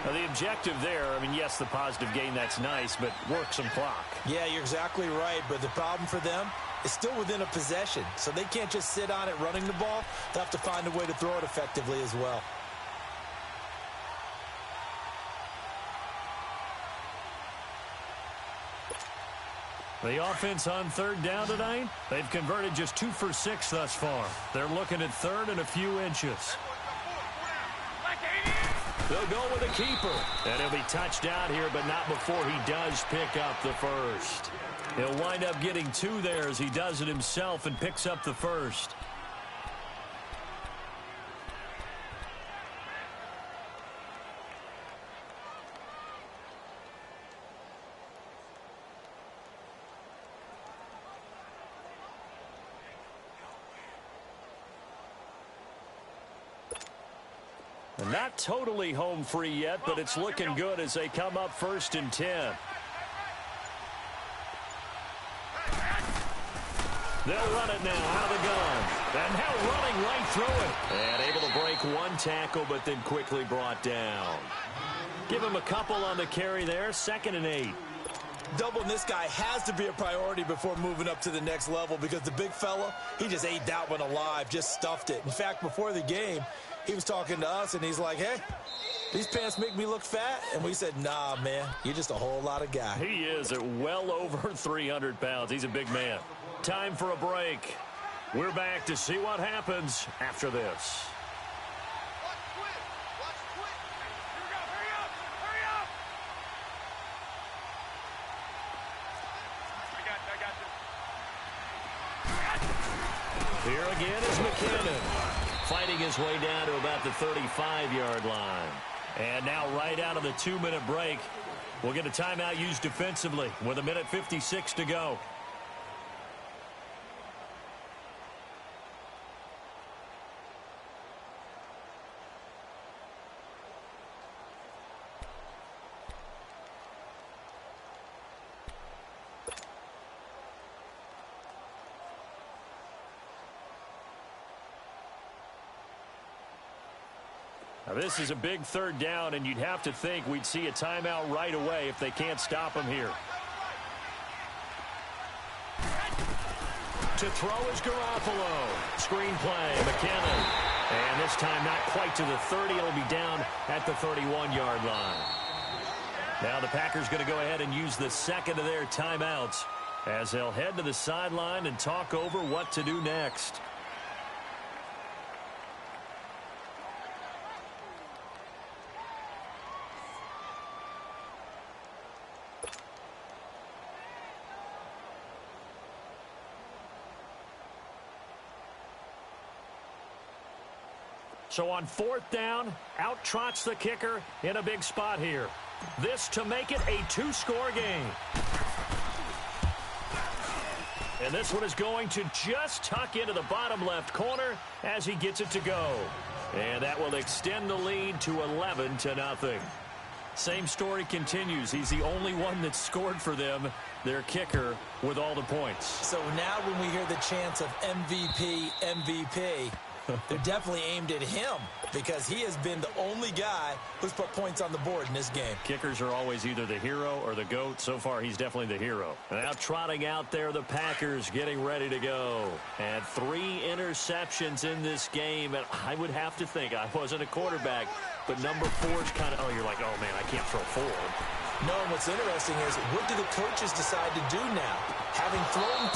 Now, the objective there, I mean, yes, the positive gain, that's nice, but work some clock. Yeah, you're exactly right, but the problem for them, it's still within a possession, so they can't just sit on it running the ball. They'll have to find a way to throw it effectively as well. The offense on 3rd down tonight, they've converted just 2 for 6 thus far. They're looking at 3rd and a few inches. They'll go with a keeper, and he'll be touched out here, but not before he does pick up the first. He'll wind up getting 2 there as he does it himself and picks up the first. Not totally home free yet, but it's looking good as they come up 1st and 10. They'll run it now out of the gun. And now running right through it. And able to break 1 tackle, but then quickly brought down. Give him a couple on the carry there. 2nd and 8. Doubling this guy has to be a priority before moving up to the next level, because the big fella, he just ate that one alive, just stuffed it. In fact, before the game, he was talking to us, and he's like, hey, these pants make me look fat. And we said, nah, man, you're just a whole lot of guy. He is at well over 300 pounds. He's a big man. Time for a break. We're back to see what happens after this. Here again is McKinnon, fighting his way down to about the 35-yard line. And now right out of the 2-minute break, we'll get a timeout used defensively with 1:56 to go. Now, this is a big 3rd down, and you'd have to think we'd see a timeout right away if they can't stop him here. To throw is Garoppolo. Screen play, McKinnon. And this time not quite to the 30. It'll be down at the 31-yard line. Now the Packers going to go ahead and use the 2nd of their timeouts as they'll head to the sideline and talk over what to do next. So on fourth down, out trots the kicker in a big spot here. This to make it a two-score game. And this one is going to just tuck into the bottom left corner as he gets it to go. And that will extend the lead to 11-0. Same story continues. He's the only one that scored for them, their kicker, with all the points. So now when we hear the chants of MVP, MVP, they're definitely aimed at him because he has been the only guy who's put points on the board in this game. Kickers are always either the hero or the GOAT. So far, he's definitely the hero. Now trotting out there, the Packers getting ready to go. And 3 interceptions in this game. And I would have to think, I wasn't a quarterback, but number 4 is kind of, you're like, oh, man, I can't throw 4. No, and what's interesting is, what do the coaches decide to do now? Having thrown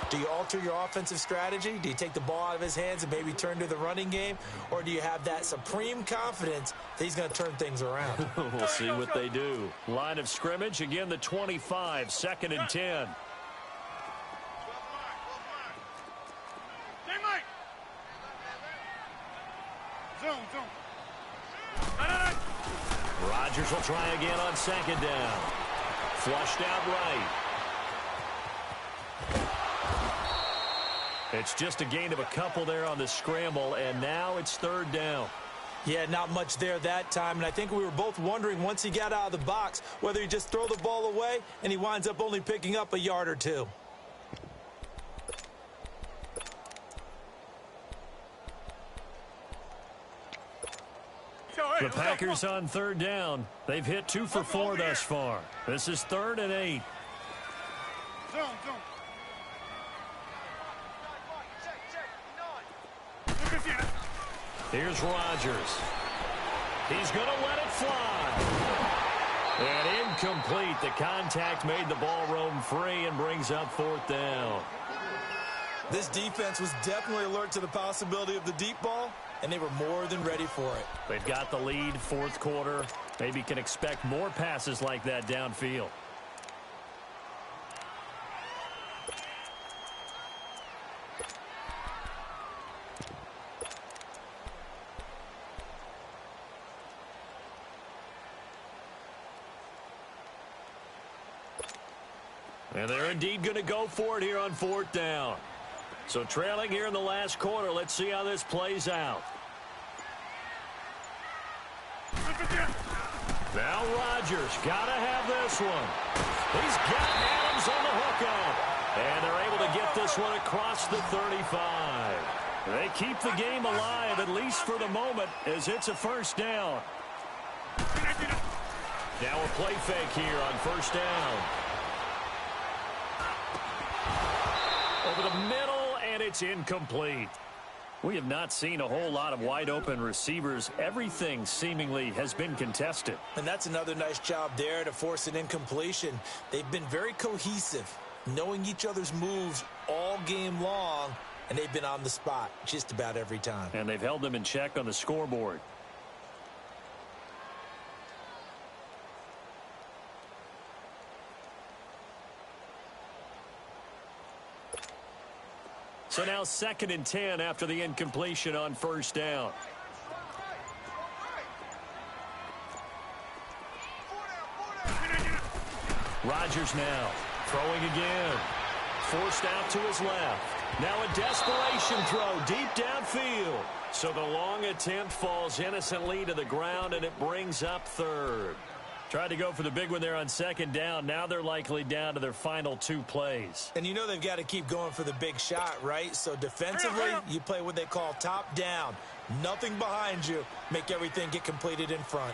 3, do you alter your offensive strategy? Do you take the ball out of his hands and maybe turn to the running game? Or do you have that supreme confidence that he's going to turn things around? We'll see what they do. Line of scrimmage, again, the 25, 2nd and 10. Rodgers will try again on 2nd down. Flushed out right. It's just a gain of a couple there on the scramble, and now it's 3rd down. Yeah, not much there that time, and I think we were both wondering once he got out of the box whether he just throw the ball away and he winds up only picking up a yard or 2. The Packers on 3rd down. They've hit 2 for 4 thus far. This is 3rd and 8. Here's Rodgers. He's going to let it fly. And incomplete. The contact made the ball roam free and brings up 4th down. This defense was definitely alert to the possibility of the deep ball, and they were more than ready for it. They've got the lead, 4th quarter. Maybe can expect more passes like that downfield. And they're indeed going to go for it here on 4th down. So trailing here in the last quarter. Let's see how this plays out. Now Rodgers got to have this one. He's got Adams on the hookup. And they're able to get this one across the 35. They keep the game alive, at least for the moment, as it's a 1st down. Now a play fake here on 1st down. Over the middle, and it's incomplete. We have not seen a whole lot of wide-open receivers. Everything seemingly has been contested. And that's another nice job there to force an incompletion. They've been very cohesive, knowing each other's moves all game long, and they've been on the spot just about every time. And they've held them in check on the scoreboard. So now 2nd and 10 after the incompletion on 1st down. Rodgers now throwing again. Forced out to his left. Now a desperation throw deep downfield. So the long attempt falls innocently to the ground, and it brings up 3rd. Tried to go for the big one there on 2nd down. Now they're likely down to their final 2 plays. And you know they've got to keep going for the big shot, right? So defensively, you play what they call top down. Nothing behind you. Make everything get completed in front.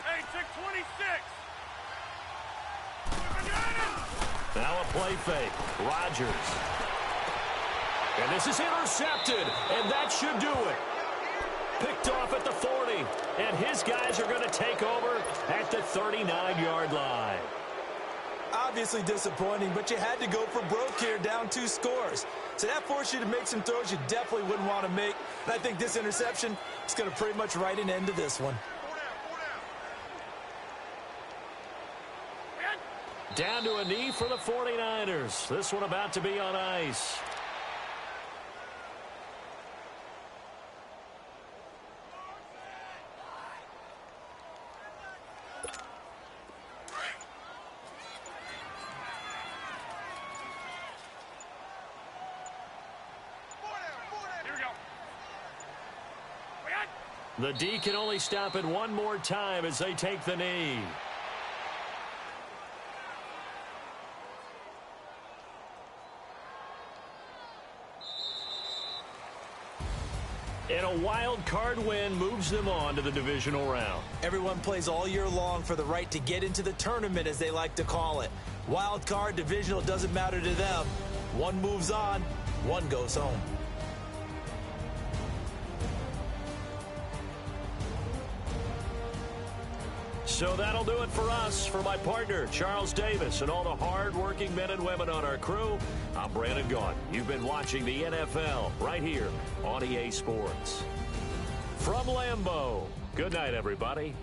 Hey, 626. Now a play fake. Rodgers. And this is intercepted, and that should do it. Picked off at the 40, and his guys are going to take over at the 39-yard line. Obviously disappointing, but you had to go for broke here, down 2 scores. So that forced you to make some throws you definitely wouldn't want to make. And I think this interception is going to pretty much write an end to this one. Down to a knee for the 49ers. This one about to be on ice. The D can only stop it one more time as they take the knee. And a wild card win moves them on to the divisional round. Everyone plays all year long for the right to get into the tournament, as they like to call it. Wild card, divisional, doesn't matter to them. One moves on, one goes home. So that'll do it for us. For my partner, Charles Davis, and all the hard-working men and women on our crew, I'm Brandon Gaudin. You've been watching the NFL right here on EA Sports. From Lambeau, good night, everybody.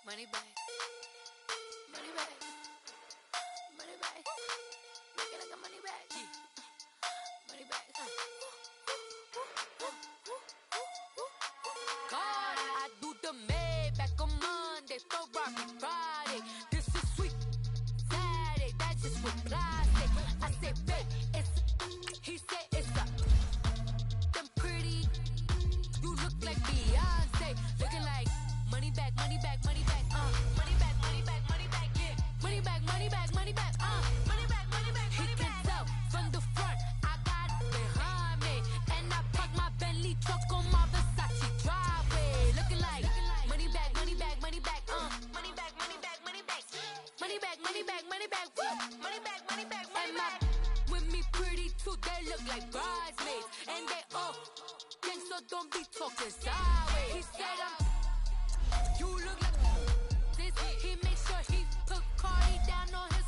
Money bag. Money bag. Money bag. Looking like a money bag. Money bag. God, I do the Maybach on Monday, Ferrari Friday. This is sweet Saturday, that's just what plastic. I say, babe, he said it's a them pretty. You look like Beyonce, looking like money back, money back, money back, money back, money back, money back, yeah, money back, money back, money back, money back, money back. He can tell from the front, I got it behind me, and I park my Bentley truck on my Versace driveway, looking like money back, money back, money back, money back, money back, money back, money back, money back, money back, money back, money back, money back. With me pretty too, they look like bridesmaids, and they all gang, so don't be talking sideways. He said you look like this. He make sure he put Cardi down on his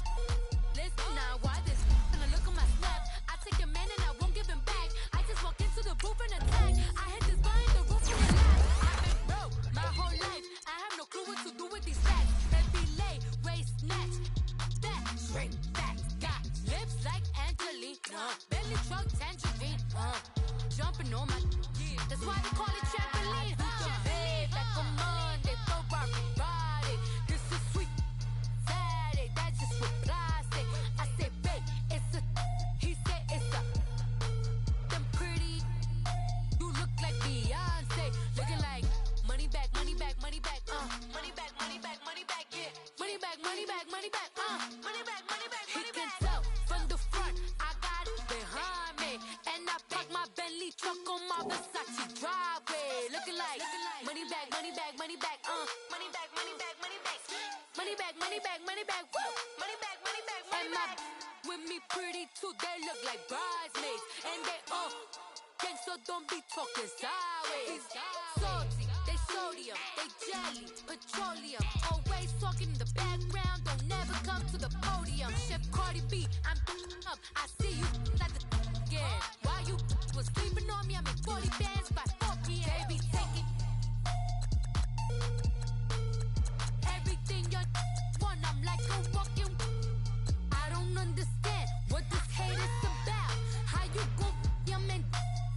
list. Now why this? Gonna look at my snap. I take your man and I won't give him back. I just walk into the booth and attack. I hit this behind the roof in the lap. I've been broke my whole life. I have no clue what to do with these facts. Heavy lay, waist snatch, back, straight back. Got lips like Angelina, belly truck tangerine. Jumping on my, that's why they call it trampoline. Back on Monday, Ferrari Friday. This is sweet Saturday, that's just what plastic. I say, babe, it's a, he said it's a, them pretty. You look like Beyonce, looking like money back, money back, money back, money back, money back, money back, yeah, money back, money back, money back, money back, money back. He can tell from the front, I got it behind me, and I park my Bentley truck on my Versace driveway, looking like money back, money back, money back, money back, money back, money back, money back, money back, money back, money back, money back, money back. With me pretty too, they look like bridesmaids, and they all gang, so don't be talking sideways. Salty, they sodium, they jelly, petroleum, always talking in the background, don't never come to the podium. Chef Cardi B, I'm up, I see you like the again. While you was sleeping on me, I'm in 40 bands by 4 p.m. Baby, take it. Everything you want, I'm like a walking. I don't understand what this hate is about. How you go your man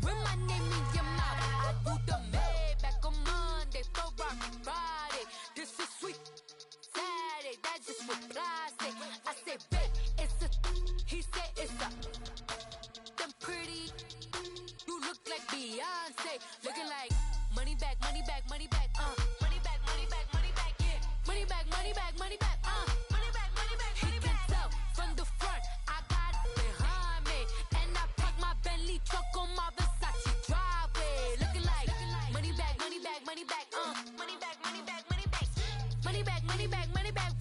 with my name in your mouth? I do the Maybach on Monday, Ferrari Friday. This is sweet Saturday, that's just what plastic. I say, babe, it's a, he said it's a, them pretty. You look like Beyonce, looking like money back, money back, money back, money back, money back, money back, yeah, money back, money back, money back, money back, money back. He can tell from the front, I got it behind me, and I park my Bentley truck on my Versace driveway, looking like money back, money back, money back, money back, money back, money back, money back, money back, money back,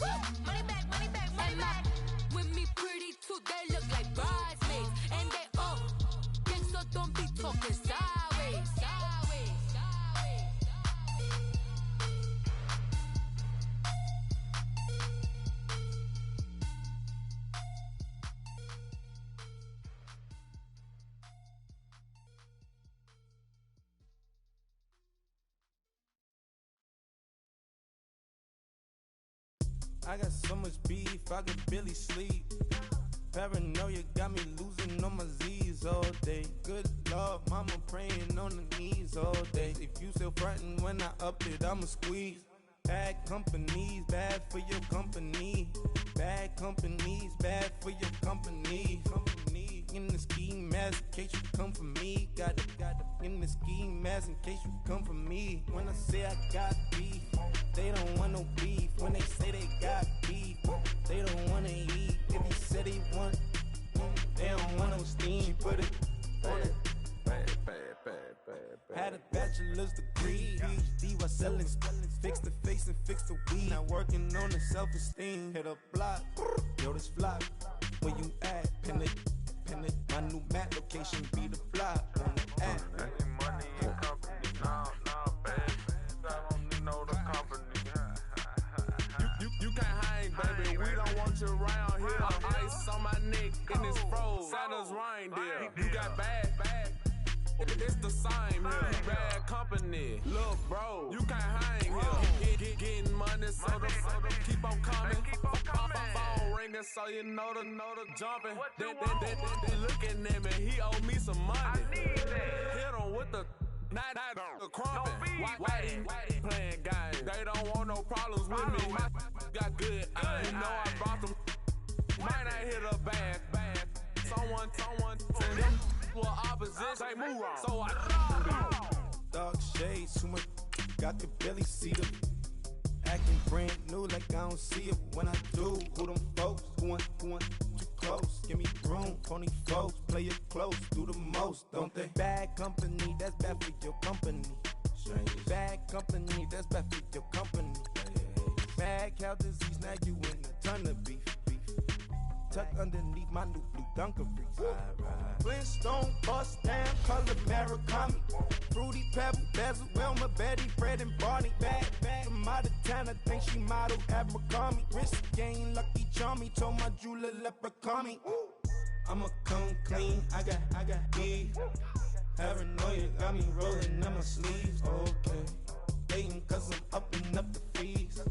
money back, money back, money back. With me pretty too, they look like bridesmaids, and they all gang, so don't be talking sideways, sideways, sideways. I got so much beef, I could barely sleep. Paranoia got me losing on my Z's all day. Good Lord, mama praying on the knees all day. If you still frontin' when I up it, I'ma squeeze. Bad companies, bad for your company. Bad companies, bad for your company. Company in the ski mask in case you come for me. Got it in the ski mask in case you come for me. When I say I got beef, they don't want no beef. When they say they got beef, they don't wanna eat. If you said they want, they don't want no steam. She put it on it. Had a bachelor's degree, PhD while selling. Fix the face and fix the weed. Now working on the self-esteem. Hit a block, yo this flock. Where you at? Pin it. My new map location be the block on the app. Money and company, no, baby. I don't need no the company. You can't hang, baby. We don't want you around here. Ice on my neck in this froze. Santa's reindeer. You got bad. It's the same here. Bad company. Look, bro, you can't hang here. Getting Minnesota, keep on coming. Phone ringing, so you know the jumping. They looking at me, he owe me some money. Hit him with the night the crumpin'. Whitey playing games. They don't want no problems with me. My got good. You know I brought them. Might not hit a bad. Someone send them to opposition. They move wrong. So I dark shades, too much. I could barely see them. Acting brand new like I don't see it when I do. Who them folks? Who want too close? Give me room. Pony folks, play it close. Do the most, don't they? Bad company, that's bad for your company. Bad company, that's bad for your company. Mad cow disease, now you in a ton of beef. Tuck underneath my new blue dungarees. Flintstone bust down, color Murakami. Fruity Pebble, Basil, Wilma, Betty, Fred, and Barney. Bad from out of town, I think she model Abercrombie. Wrist game, Lucky Charmy, told my jeweler leprechaun. I'ma come clean, I got beef. Paranoia got me rolling in my sleeves. Okay, hating cause I'm upping up the fees.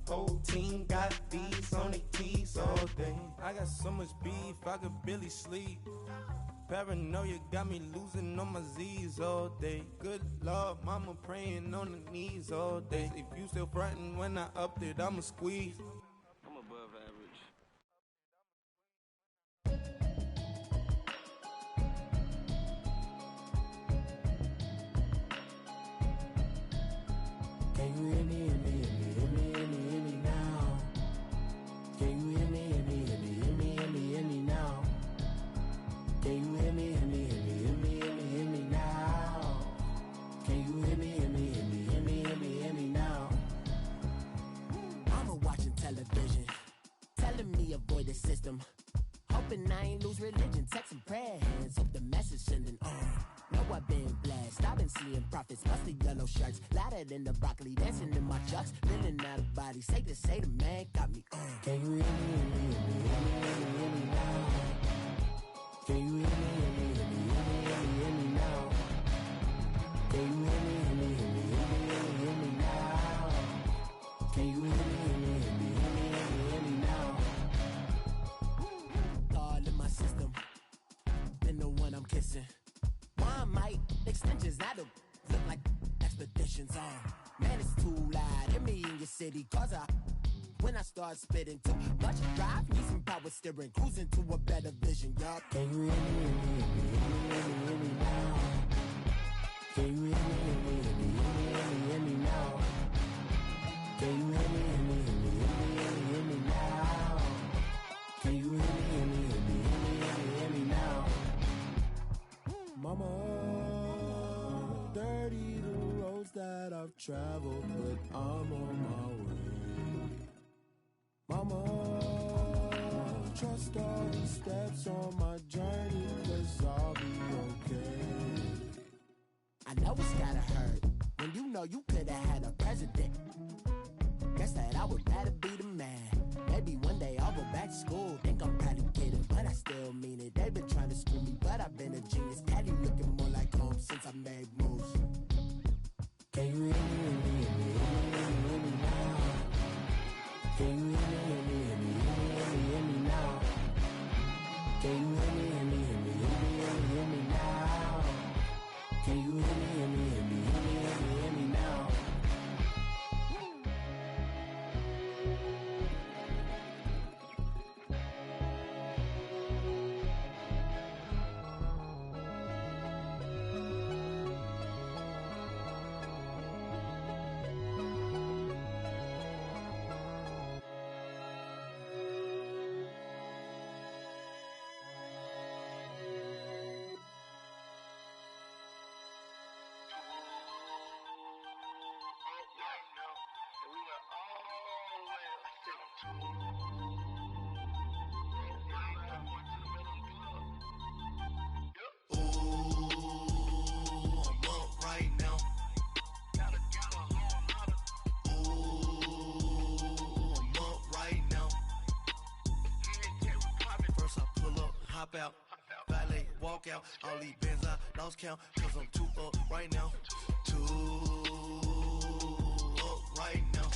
Whole team got these on their tees all day. I got so much beef, I could barely sleep. Paranoia got me losing on my Z's all day. Good Lord, mama praying on the knees all day. If you still frontin' when I upped it, I'ma squeeze. I'm above average. Can you hear me, hear me, hear me, hear me, hear me, hear me now? Can you hear me, hear me, hear me, hear me, hear me, hear me now? Can you hear me, hear me, hear me, hear me, hear me, hear me now? Can you hear me, hear me, hear me, hear me, hear me, hear me now? I'm watching television, telling me avoid the system. Hoping I ain't lose religion, texting prayer hands, hope the message sending on. Know I've been blessed, I've been seeing prophets, mostly yellow shirts, louder than the broccoli, dancing in my chucks, feeling out of body, say the man got me on. Can you hear me, hear me, hear me, hear me, hear me, hear me now? Can you hear me, hear me, hear me, hear me, hear me, hear me now? Can you hear me, hear me, hear me, hear me, hear me, hear me now? Can you hear me, hear me, hear me, hear me, hear me, hear me now? All in my system, been the one I'm kissing. One might extensions, I don't look like expeditions on. Man, it's too loud. Hit me in your city, cause when I start spitting too much drive, need some power steering, cruising to a better vision, y'all. Can you hear me, hear me, hear me, hear me, hear me, hear me now? Can you hear me, hear me, hear me, hear me, hear me, hear me now? Can you hear me, hear me, hear me, hear me, hear me, hear me now? Can you hear me, hear me, hear me, hear me, hear me, hear me now? Mama, dirty the roads that I've traveled, but I'm on my way. Mama, trust all the steps on my journey, 'cause I'll be okay. I know it's gotta hurt when you know you could've had a president. Guess that I would rather be the man. Maybe one day I'll go back to school. Think I'm probably kidding, but I still mean it. They've been trying to screw me, but I've been a genius. Daddy looking more like home since I made moves. Can you hear me, hear me, hear me, hear me, hear me now? Can you hear me, hear me, hear me, hear me, hear me, hear me now? Can you hear me, hear me, hear me, hear me, hear me, hear me now? Can you hear me, hear me, hear me, hear me, hear me, hear me now? Out, valet, walk out, all these bands I lost count, 'cause I'm too up right now, too up right now.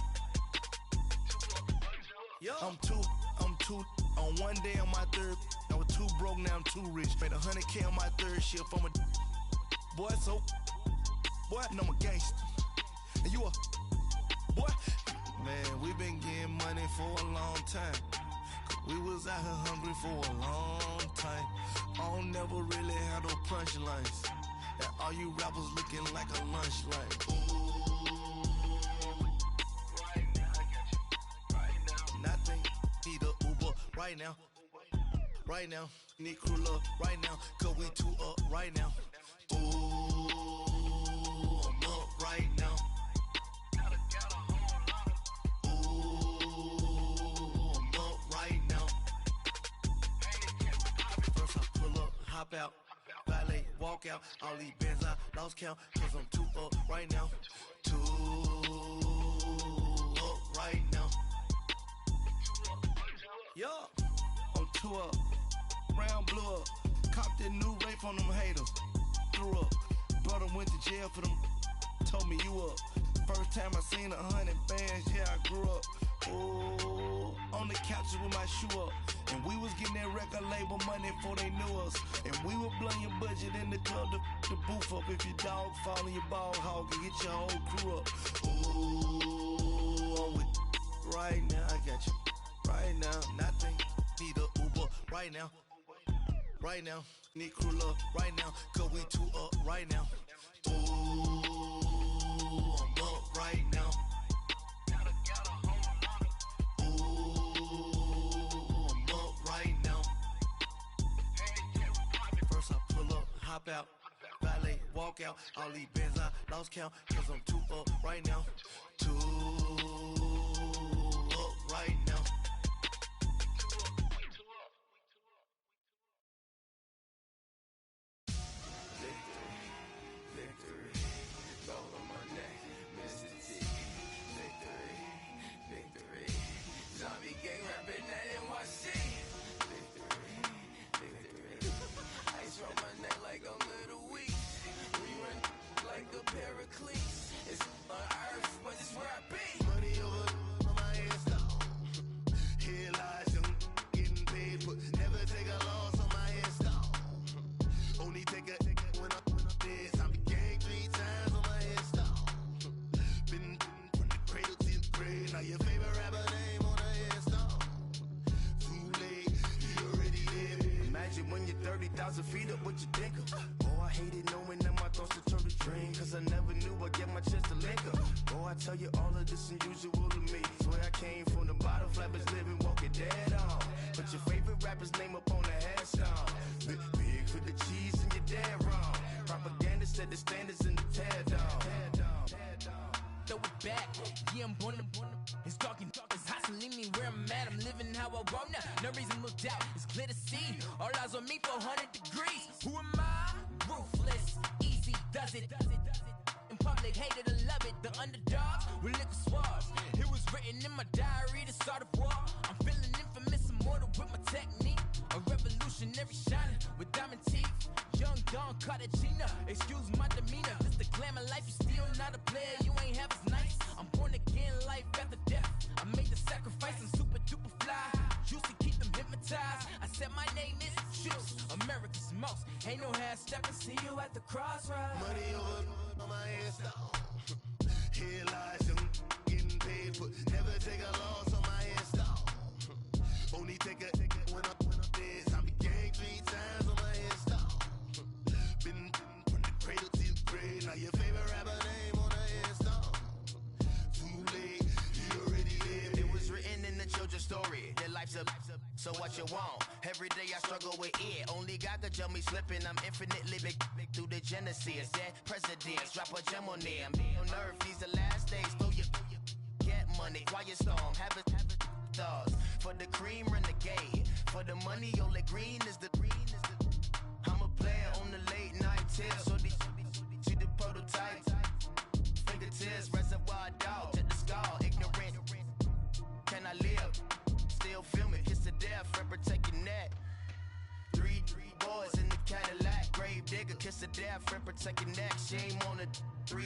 I'm too on one day on my third. I was too broke, now I'm too rich. Made 100K on my third shift. I'm a boy, so boy, and I'm a gangster. And you a boy. Man, we been getting money for a long time. We was out here hungry for a long time. I don't never really have no punchlines. And all you rappers looking like a lunch line. Right now, I got you. Right now. Nothing. Need a Uber right now. Right now. Need crew love right now. Cause we two up right now. Ooh, I'm up right now. Hop out, valet, walk out, all these bands I lost count, cause I'm too up right now, too up right now. Yeah, I'm too up, round blew up, copped that new rape on them haters, threw up, brother went to jail for them, told me you up, first time I seen 100 bands, yeah I grew up. Ooh, on the couches with my shoe up. And we was getting that record label money before they knew us. And we were blowing your budget in the club to boof up. If your dog fall in your ball hog and get your whole crew up. Ooh, I'm with right now, I got you. Right now, nothing. Need a Uber right now. Right now, need crew love right now. Cause we two up right now. Ooh, I'm up right now. Hop out, valet, walk out, all these bands I lost count, cause I'm too up right now, too up right now. Victory, gold on my neck, Mr. T, victory, zombie gang rapping that NYC. Ice round my neck like a little weak. We run like a Pericles. It's on earth, but it's where I be. Money over on my head stone. Here lies young, getting paid, but never take a loss on my head stone. Only take a when I'm dead. I be gang 3 times on my head stone. Been from the cradle to the grave. Now your favorite rapper name on the headstone. Too late, he already lived. Imagine when you're 30,000 feet up, what you think of? Oh, I hated knowing that my thoughts to turn to dream, cause I never knew I'd get my chance to link up. Oh, I tell you all of this unusual to me. Swear I came from the bottom, flappers living, walking dead on. Put your favorite rapper's name up on the headstone. Big for the cheese and you're dead wrong. Propaganda set the standards in the tear down. Throw it back, yeah, I'm born to it's talking, it's hot, so leave me where I'm at. I'm living how I want now, no reason to look out, it's clear to see. All eyes on me, 400 degrees. Who am I? Ruthless, easy, does it. In public, hated or love it, the underdogs with liquor swabs. It was written in my diary to start a war. I'm feeling infamous, immortal with my technique. A revolutionary shining with diamond teeth. Young Don Cartagena, excuse my demeanor. This the glamour life, you still not a player, you ain't half as nice. I'm born again, life after death. I made the sacrifice, I'm super duper fly. Juicy, keep them hypnotized. I said my name is Juice, America's most. Ain't no half stepping, see you at the crossroads. Money over on my head stone. Here lies young, getting paid, but never take a loss on my head stone. Only take a when I'm dead. I be gang 3 times on my head stone. Been from the cradle to the grave. Now your favorite rapper name on the headstone. Too late, he already lived. It was written in the children's story. Their life's a so what you want? Every day I struggle with it. Only God could tell me slipping. I'm infinitely big through the genesis. Dead presidents, drop a gem on them. On earth, these the last days. Throw your get money, quiet storm. Have it stars. For the cream, renegade. For the money, only green is the I'm a player on the late night tips. So they see the prototype. Fingertips, reservoir dog. Check the skull, ignorant. Can I live? Still film it, kiss to death, friend protect your neck. 3 boys in the Cadillac, grave digger, kiss to death, friend protect your neck. Shame on the 3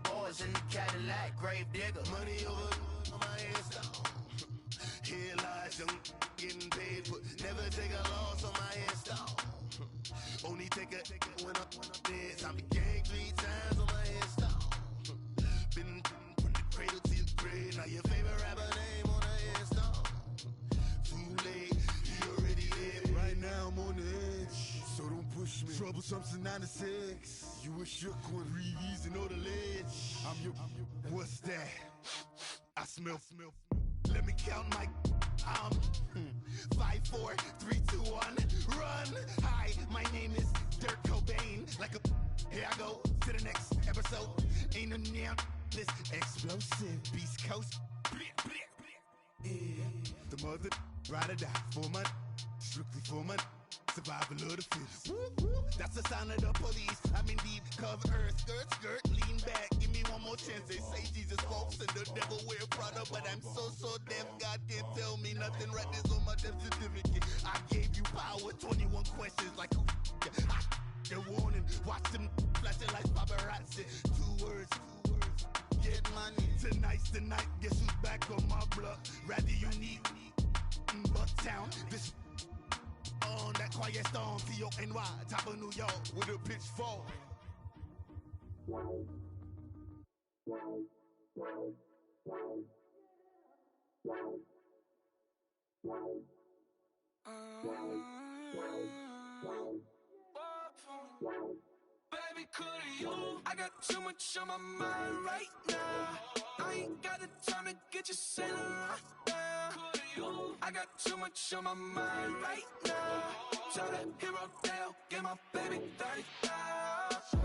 boys in the Cadillac, grave digger. Money over on my headstone. Here lies young, getting paid, but never take a loss on my install. Only take a when I'm dead. I be gang 3 times on my install. Been from the cradle to the grave. Now your favorite rapper name on the install. Too late, he already dead. Right now I'm on the edge, so don't push me. Troublesome since 96. You a shook one, breathe and know the ledge. I'm your, what's that? I smell. Let me count my 5, 4, 3, 2, 1, run. Hi, my name is Dirk Cobain. Like a, here I go to the next episode. Ain't no damn this explosive Beast Coast. Yeah. The mother ride or die for my strictly for my survival of the fittest. That's the sign of the police. I'm in deep cover earth, skirt, lean back. Give me one more chance. They say Jesus walks and the devil wear Prada, but I'm so deaf. God can't tell me nothing. Right this on my death certificate. I gave you power. 21 questions like who? They're warning. Watch them flashing like paparazzi. 2 words. Get money. Tonight's the night. Guess who's back on my block? Rather you need Bucktown. This on that quiet storm, T-O-N-Y, top of New York, with a pitchfork. Baby, could you? I got too much on my mind right now. I ain't got the time to get you sailing right now. Could you? I got too much on my mind right now. Tell that hero Dale, get my baby 30,000.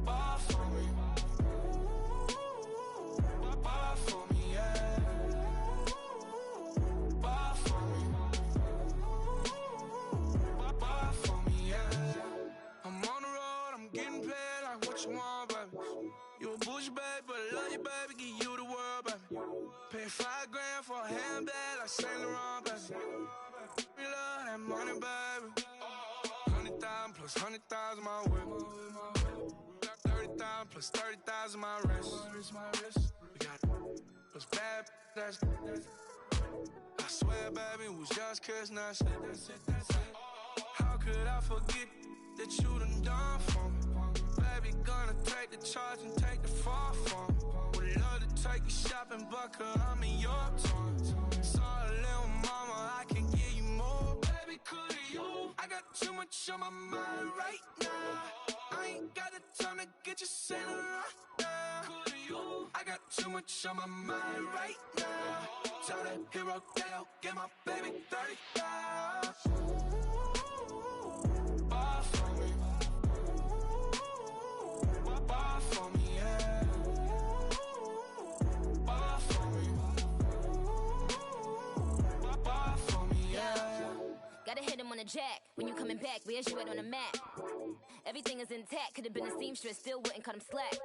Ball for me. Ball for me, yeah. Ball for me. Ball for me, yeah. I'm on the road, I'm getting paid like what you want, baby. You a bougie, baby, but I love you, baby. Give you the world, baby. Pay $5 grand for a handbag like Saint Laurent, baby. We love that money, baby. 100,000 plus 100,000 my whip. 30,000 plus 30,000 my wrist. We got those bad, that's I swear, baby, it was just kiss, that's it. How could I forget that you done for me? Baby, gonna take the charge and take the fall from me. Would love to take you shopping, but I'm in your town. Sorry, little mama, I can give you more. Baby, could you? I got too much on my mind right now. I ain't got the time to get you sailing right now. Could you? I got too much on my mind right now. Tell that hero Dale, get my baby 30,000. Ball for me. Ball for me, yeah. Ball for me. Ball for me, yeah. Gotta hit him on the jack. When you coming back, where's you at on the map? Everything is intact. Could've been a seamstress, still wouldn't cut him slack.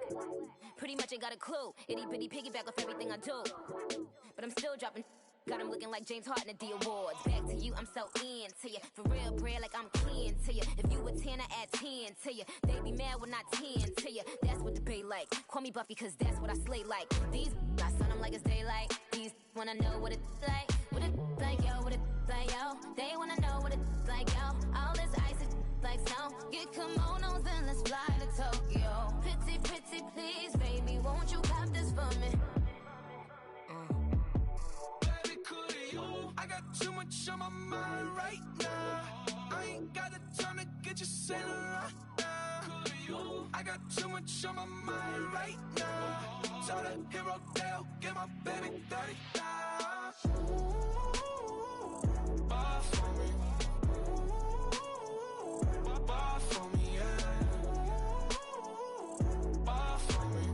Pretty much ain't got a clue. Itty bitty piggyback off everything I do. But I'm still dropping. Got him looking like James Harden at the awards. Back to you, I'm so into you. For real, bread, like I'm kin to you. If you a 10, I add 10 to you. They be mad when I 10 to you. That's what the bay like. Call me Buffy, cause that's what I slay like. These, I son them like it's daylight. These wanna know what it's like. What it like, yo, what it like, yo. They wanna know what it's like, yo. All this ice is like snow. Get kimonos and let's fly to Tokyo. Pretty, pretty, please, baby, won't you cop this for me? I got too much on my mind right now. I ain't got the time to get you sailing right now. I got too much on my mind right now. Tell that hero Dale, get my baby 30,000. Ball for me. Ball for me, yeah. Ball for me.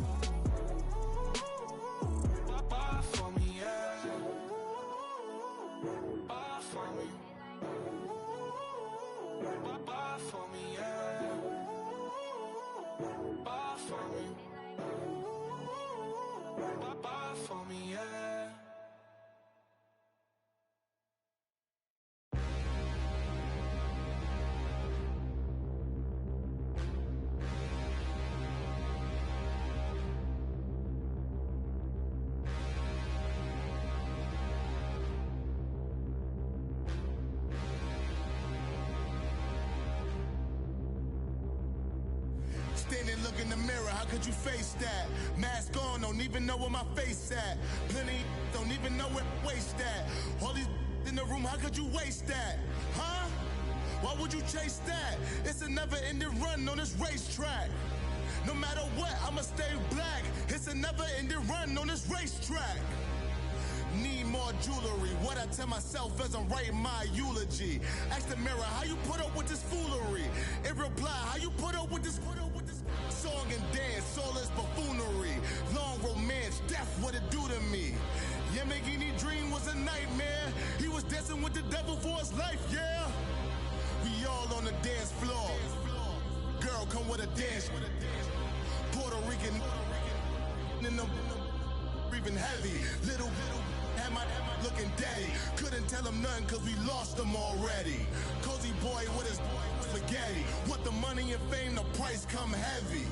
Ball for me, yeah. Ball for me. Ball for me, yeah. Ball for me. Ball for me, yeah. can't look in the mirror, how could you face that? Mask on, don't even know where my face at. Plenty don't even know where waist at. All these in the room, how could you waste that? Huh? Why would you chase that? It's a never-ending run on this racetrack. No matter what, I'ma stay black. It's a never-ending run on this racetrack. Need more jewelry. What I tell myself as I'm writing my eulogy. Ask the mirror, how you put up with this foolery? It reply, how you put up with this song and dance, soulless buffoonery. Long romance, death, what it do to me? Yamagini dream was a nightmare. He was dancing with the devil for his life, yeah. We all on the dance floor. Girl, come with a dance. Puerto Rican in the breathing heavy. Little had my looking daddy. Couldn't tell him nothing cause we lost him already. Cozy boy with his spaghetti. With the money and fame, the price come heavy.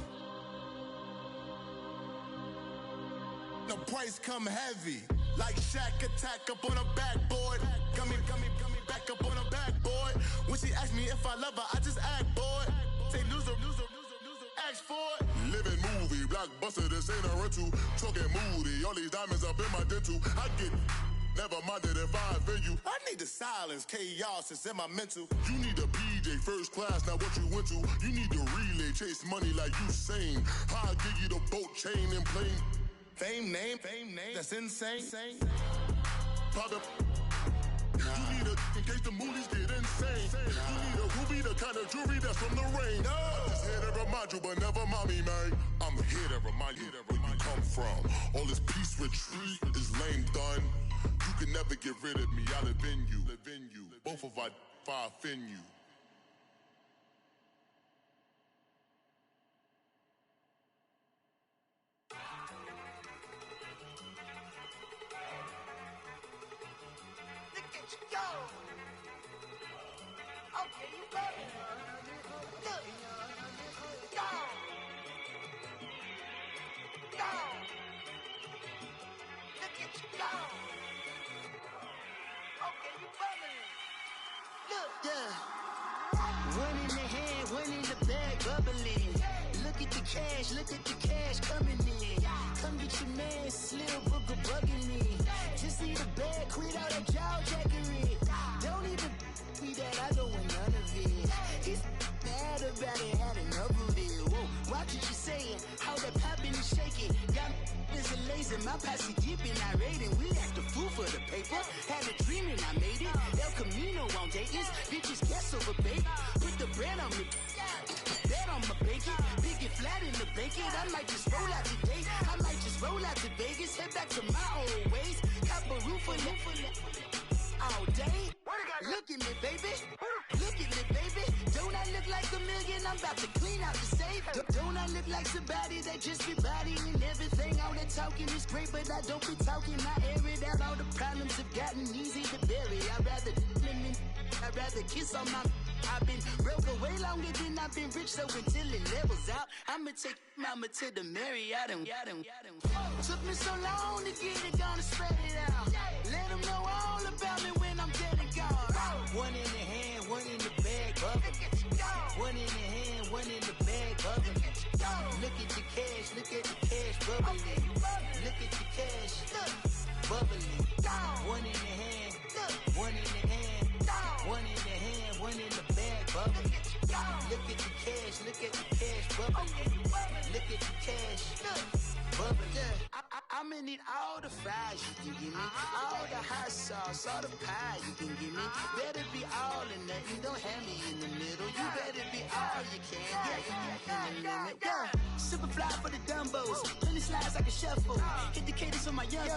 The price come heavy. Like Shaq attack up on a backboard. Got me back up on a backboard. When she asked me if I love her, I just act bored. Say loser, ask for it. Living movie, blockbuster, this ain't a rental. Talking moody, all these diamonds up in my dental. I get never minded if I offend you. I need the silence, chaos is in my mental. You need a PJ, first class, not what you went to. You need the relay, chase money like you sane. How I give you the boat chain and plane. Fame name, that's insane. Pop you need a in case the movies get insane. You need a ruby, the kind of jewelry that's from the rain. I'm just here to remind you, but never mommy, man. I'm here to remind you where you come from. All this peace retreat is lame done. You can never get rid of me. I live in you. Both of our fire offend you. One in the hand, one in the bag, bubbling. Look at the cash coming in. Come get your man, Slim Booger bugging me. Just see the bag, quit all that jaw jackery. Don't even me that I don't want none of it. He's mad about it, had enough of it. Whoa, watch what you saying, how that poppin' and shaking. Got is a lazy, my posse deep and I raiding. We act a fool for the paper. Had a dream and I made it. El Camino on Dayton's. Bitches guess over baby. Put the bread on me. Bet on my bacon. Big it flat in the bacon. I might just roll out today. I might just roll out to Vegas. Head back to my old ways. Cop a roof for all day. Look at me, baby. Look at me, baby. Don't I look like a million? I'm about to clean out the safe. Don't I look like somebody that just be bodying everything? All that talking is great, but I don't be talking. I air it out. All the problems have gotten easy to bury. I'd rather kiss on my. I've been broke away longer than I've been rich, so until it levels out, I'ma take mama to the Marriott and took me so long to get it, gonna spread it out. Let them know all about me when I'm dead and gone. One in the hand, one in the bag, bubbling. One in the hand, one in the bag, bubbling. Look at the cash, bubbling. Look at the cash, bubbling. One in the hand, one in the hand, one in the hand, one in the bag, bubbling. Look at the cash, bubbling. Look at the cash, bubbling. I'ma need all the fries you can give me, all the hot sauce, all the pie you can give me. Better be all or nothing, don't have me in the middle. You better be all you can, in the limit. Yeah, super fly for the Dumbos, plenty slides I can shuffle. Hit the cadence on my young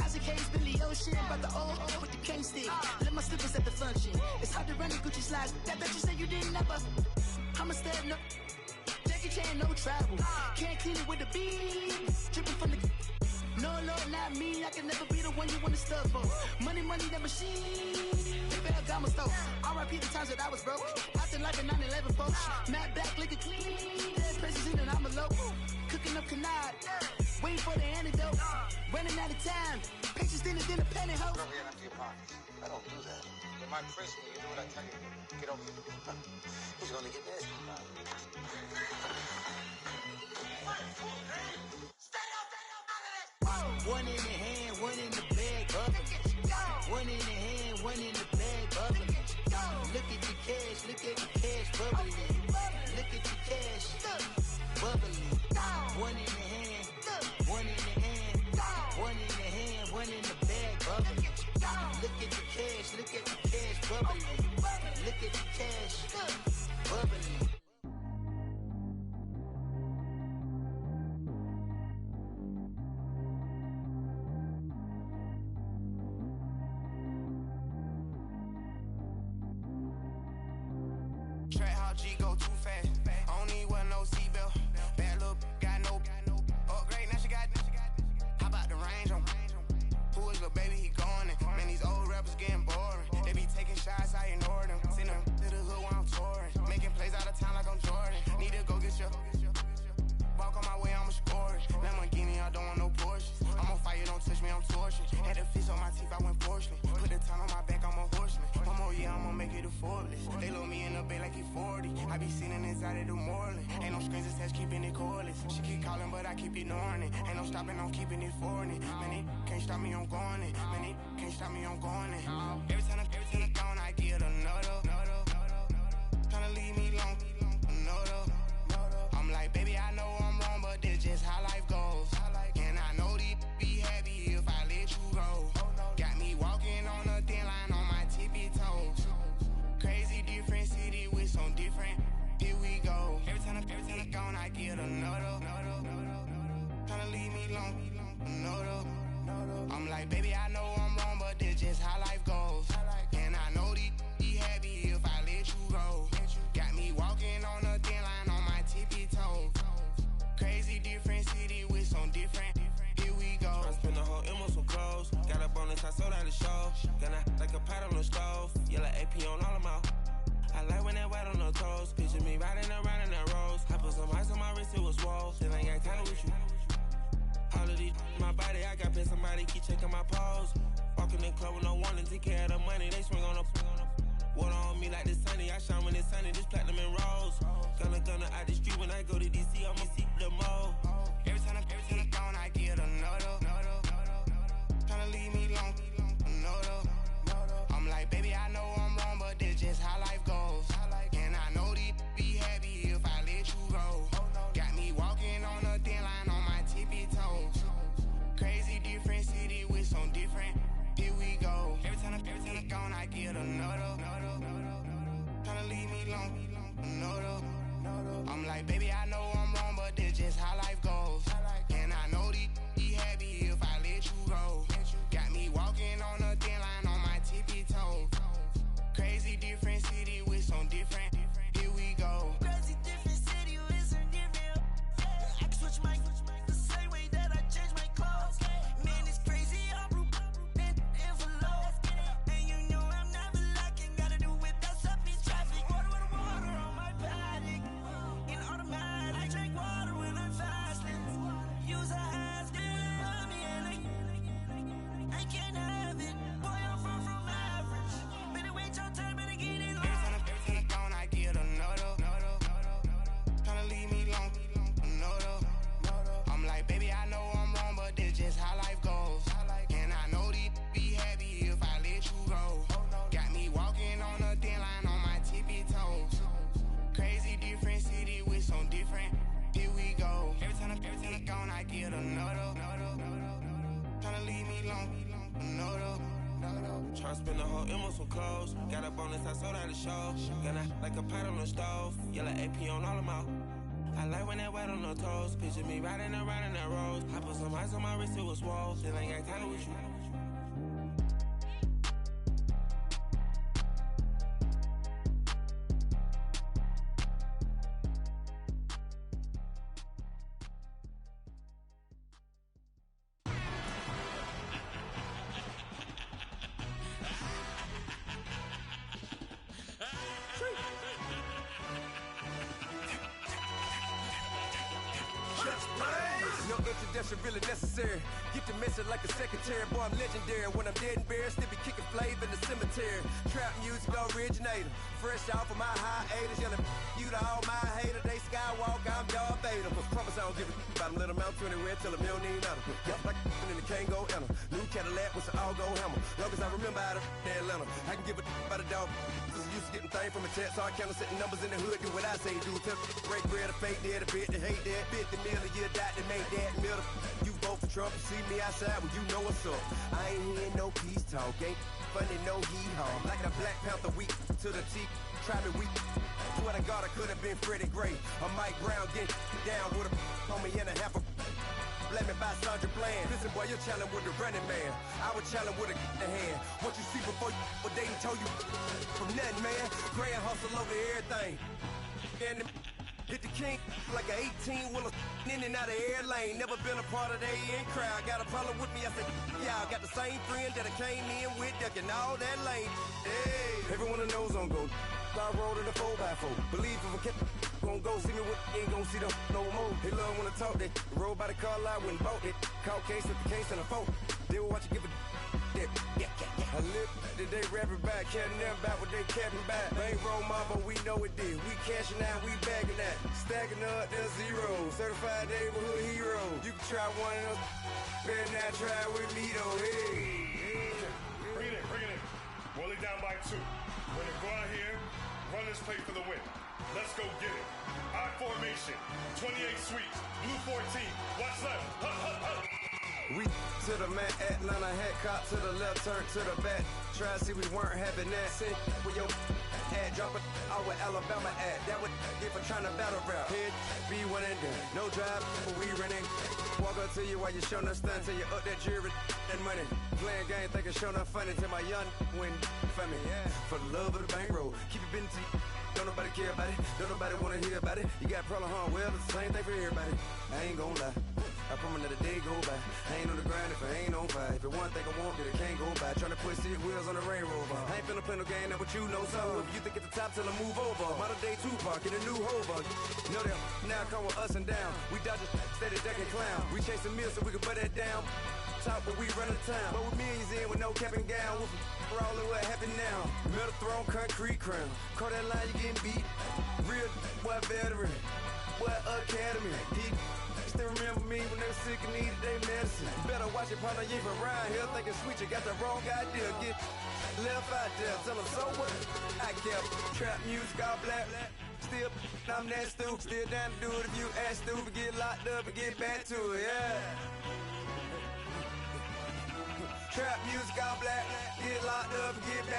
Isaac Hayes, Billy Ocean, about the old with the cane stick. Let my slippers at the function. It's hard to run the Gucci slides. That bet you say you didn't never. I'ma step no. Jackie Chan, no travel. Can't clean it with the beat. Dripping from the. No, not me. I can never be the one you want to stuff for. Money, that machine. Ferragamo stove. R.I.P. the times that I was broke. Acting like a 9/11 folks. Matte back, liquor clean. Dead presses in and I'm a local. Cooking up canard. Waiting for the antidote. Running out of time. Pictures thinner than a penny hoe. Rub your empty pockets. I don't do that. You might press me. You do what I tell you. Get over here. Who's gonna get nasty? One in the hand, one in the bag, bubbling. One in the hand, one in the bag, bubbling. Look at the cash, bubbling. Look at the cash, bubbling. One in the hand, one in the hand, one in the hand, one in the bag, bubbling. Look at the cash, bubbling. Look at the cash, bubbling. Track how G go too fast. I don't need wear no seatbelt. Bad little got no upgrade. Now she got. How about the range on? Who is little baby? He going in. Man, these old rappers getting boring. They be taking shots, I ignore them. Send them to the hood while I'm touring. Making plays out of town like I'm Jordan. Need to go get your. Walk on my way, I'ma score it. Lamborghini, I don't want no Porsches. I'm on fire, don't touch me, I'm torching. Had the fish on my teeth, I went porcelain. Put the time on my back, I'm a horseman. One more year, I'ma make it affordless. They load me in the bay like he 40. I be sitting inside of the Moreland. Ain't no screens attached, keeping it cordless. She keep calling, but I keep ignoring it. Ain't no stopping, I'm keeping it foreign it. Man, it can't stop me, I'm going it. Man, it can't stop me, I'm going it. Every time I'm gone, I get another. Tryna leave me long, another. I'm like, baby, I know I'm wrong, but this just how life goes. And I know these be happy if I let you go. Got me walking on a thin line on my tippy toes. Crazy different city with some different. Here we go. Every time I'm gone, I get another. Tryna leave me long, another. I'm like, baby, I know I'm wrong, but this just how life goes. And I know these be happy if I let you go. Got me walking on a thin line on my tippy toes. Crazy different city with some different. Here we go. I spend the whole M on some clothes. Got a bonus, I sold out the show. Gonna like a pot on the stove. Yellow AP on all of my. I like when that white on the toes. Picture me riding around in that rose. I put some ice on my wrist, it was swole. Then I got time with you. All of these my body, I got pay somebody keep checking my pose. Walking in club with no warning, take care of the money. They swing on the. Water on me like the sunny, I shine when it's sunny, this platinum and rose. Gonna out the street when I go to DC, I'ma see the mo. Every time I'm gone, I get another. Tryna leave me long, another. I'm like, baby, I know I'm wrong, but this just how life goes. And I know these be happy if I let you go. Got me walking on a thin line on my tippy toes. Crazy different city with some different. Here we go. Every time I'm gone, I get another. Tryna leave me long, another. I'm like, baby, I know I'm wrong, but this just how life goes. And I know these be happy if I let you go. Got me walking on a thin line on my tippy toes. Crazy different city with some different. Here we go. Crazy different city with some different. I can switch my the same way that I change my clothes. Man, it's crazy, I'm broke and envelope. And you know I'm never lacking. Gotta do it, that's up in traffic. Water on my paddock. In automatic, I drink water when I'm fasting. Use a ass, love me and I can't have it. Boy, I'm far from average. Better wait your turn, better get it long. Every time I'm gone, I get another. Tryna leave me long, another. I'm like, baby, I know I'm wrong, but this just how life goes. And I know these be happy if I let you go. Got me walking on a thin line on my tippy toes. Crazy different city with some different. Here we go. Every time I'm gone, I get another. Tryna leave me long, another. Tryna spend the whole M on some clothes. Got a bonus, I sold out the show. Gonna like a pot on the stove. Yellow AP on all of my. I like when that white on the toes. Picture me riding around in that rose. I put some ice on my wrist, it was swole. Then I got time with you. No introduction really necessary. Get the message like a secretary. Boy, I'm legendary. When I'm dead and buried, still be kicking flavor in the cemetery. Trap music originator. Fresh off of my hiatus. Yelling you to all my haters. They skywalk, I'm Darth Vader. But promise I don't give a about them. let them out to anywhere, tell them you don't need matter. Got like and the can't go enter. New Cadillac with some all-go hammer. Long as I remember out of Atlanta, I can give a by the dog. Cause I'm used to getting things from a text, so I count setting numbers in the hood, do what I say do. Tell break bread, a fake dead, a bit, they hate that. 50 million a year, die, they make that middle. You vote for Trump, you see me outside, well, you know what's up. I ain't hearing no peace talk, ain't funny, no hee-haw. Like the Black Panther week to the T, try me weak. Swear to God, I could have been Freddie Gray. Or Mike Brown getting down with a on me and a half a blame me by Sandra Bland. Listen, boy, you're challenging with the running man. I was challenging with a hand. What you see before you, what they done told you from nothing, man. Grand hustle over everything. And hit the king like an 18-wheeler in and out of air lane. Never been a part of the in crowd. Got a problem with me, I said, y'all got the same friend that I came in with, ducking all that lane. Hey, everyone knows on go. I rolled in a 4x4. Believe if a kid gon' go see me with ain't gon' see them no more. They love when I talk that. Roll by the car lot when bought it. Call case at the case and a phone. They will watch you give a that. I live today rapping back, caring them about what they capping back. Bankroll mama, we know it did. We cashing out, we bagging that. Stacking up, there's zero. Certified neighborhood hero. You can try one of those. Better not try with me though. Hey. Bring it in. Roll it down by 2. We're gonna go out here, run this play for the win. Let's go get it. I formation, 28 sweeps, blue 14. Watch left. Hut, hut, hut. We to the man, Atlanta hat cop to the left, turn to the back. Try to see we weren't having that. Send with your ad, drop it out with Alabama ad. That would if I'm trying to battle rap. Head, be one and done. No drive, but we running. Walk up to you while you showing us stunt till you up that jury and money. Playing game, thinking showing up funny till my young win for me. Yeah. For the love of the bankroll, keep it busy. Don't nobody care about it. Don't nobody wanna hear about it. You got a problem, huh? Well, it's the same thing for everybody. I ain't gon' lie. I promise that a day go by. I ain't on the grind if I ain't on fire. If it one thing I want, then it can't go by. Tryna put 6 wheels on the Range Rover. I ain't finna play no game, that what you know. So if you think at the top till I move over. Modern day Tupac in a new hover. Know that now come with us and down. We dodge it, steady ducking clown. We chasing meals so we can butt that down. Top, but we run the town. But with millions in with no cap and gown. We're all in what happened now. Metal throne, concrete crown. Call that line, you getting beat. Real boy veteran. Boy academy. He still remember me when they were sick and needed their medicine. Better watch it, partner, you ain't around here thinking sweet. You got the wrong idea. Get left out there. Tell them so what? I kept trap music all black. Still, I'm that stupid. Still down to do it if you ask stupid. Get locked up and get back to it, yeah. Trap music all black, get locked up and get back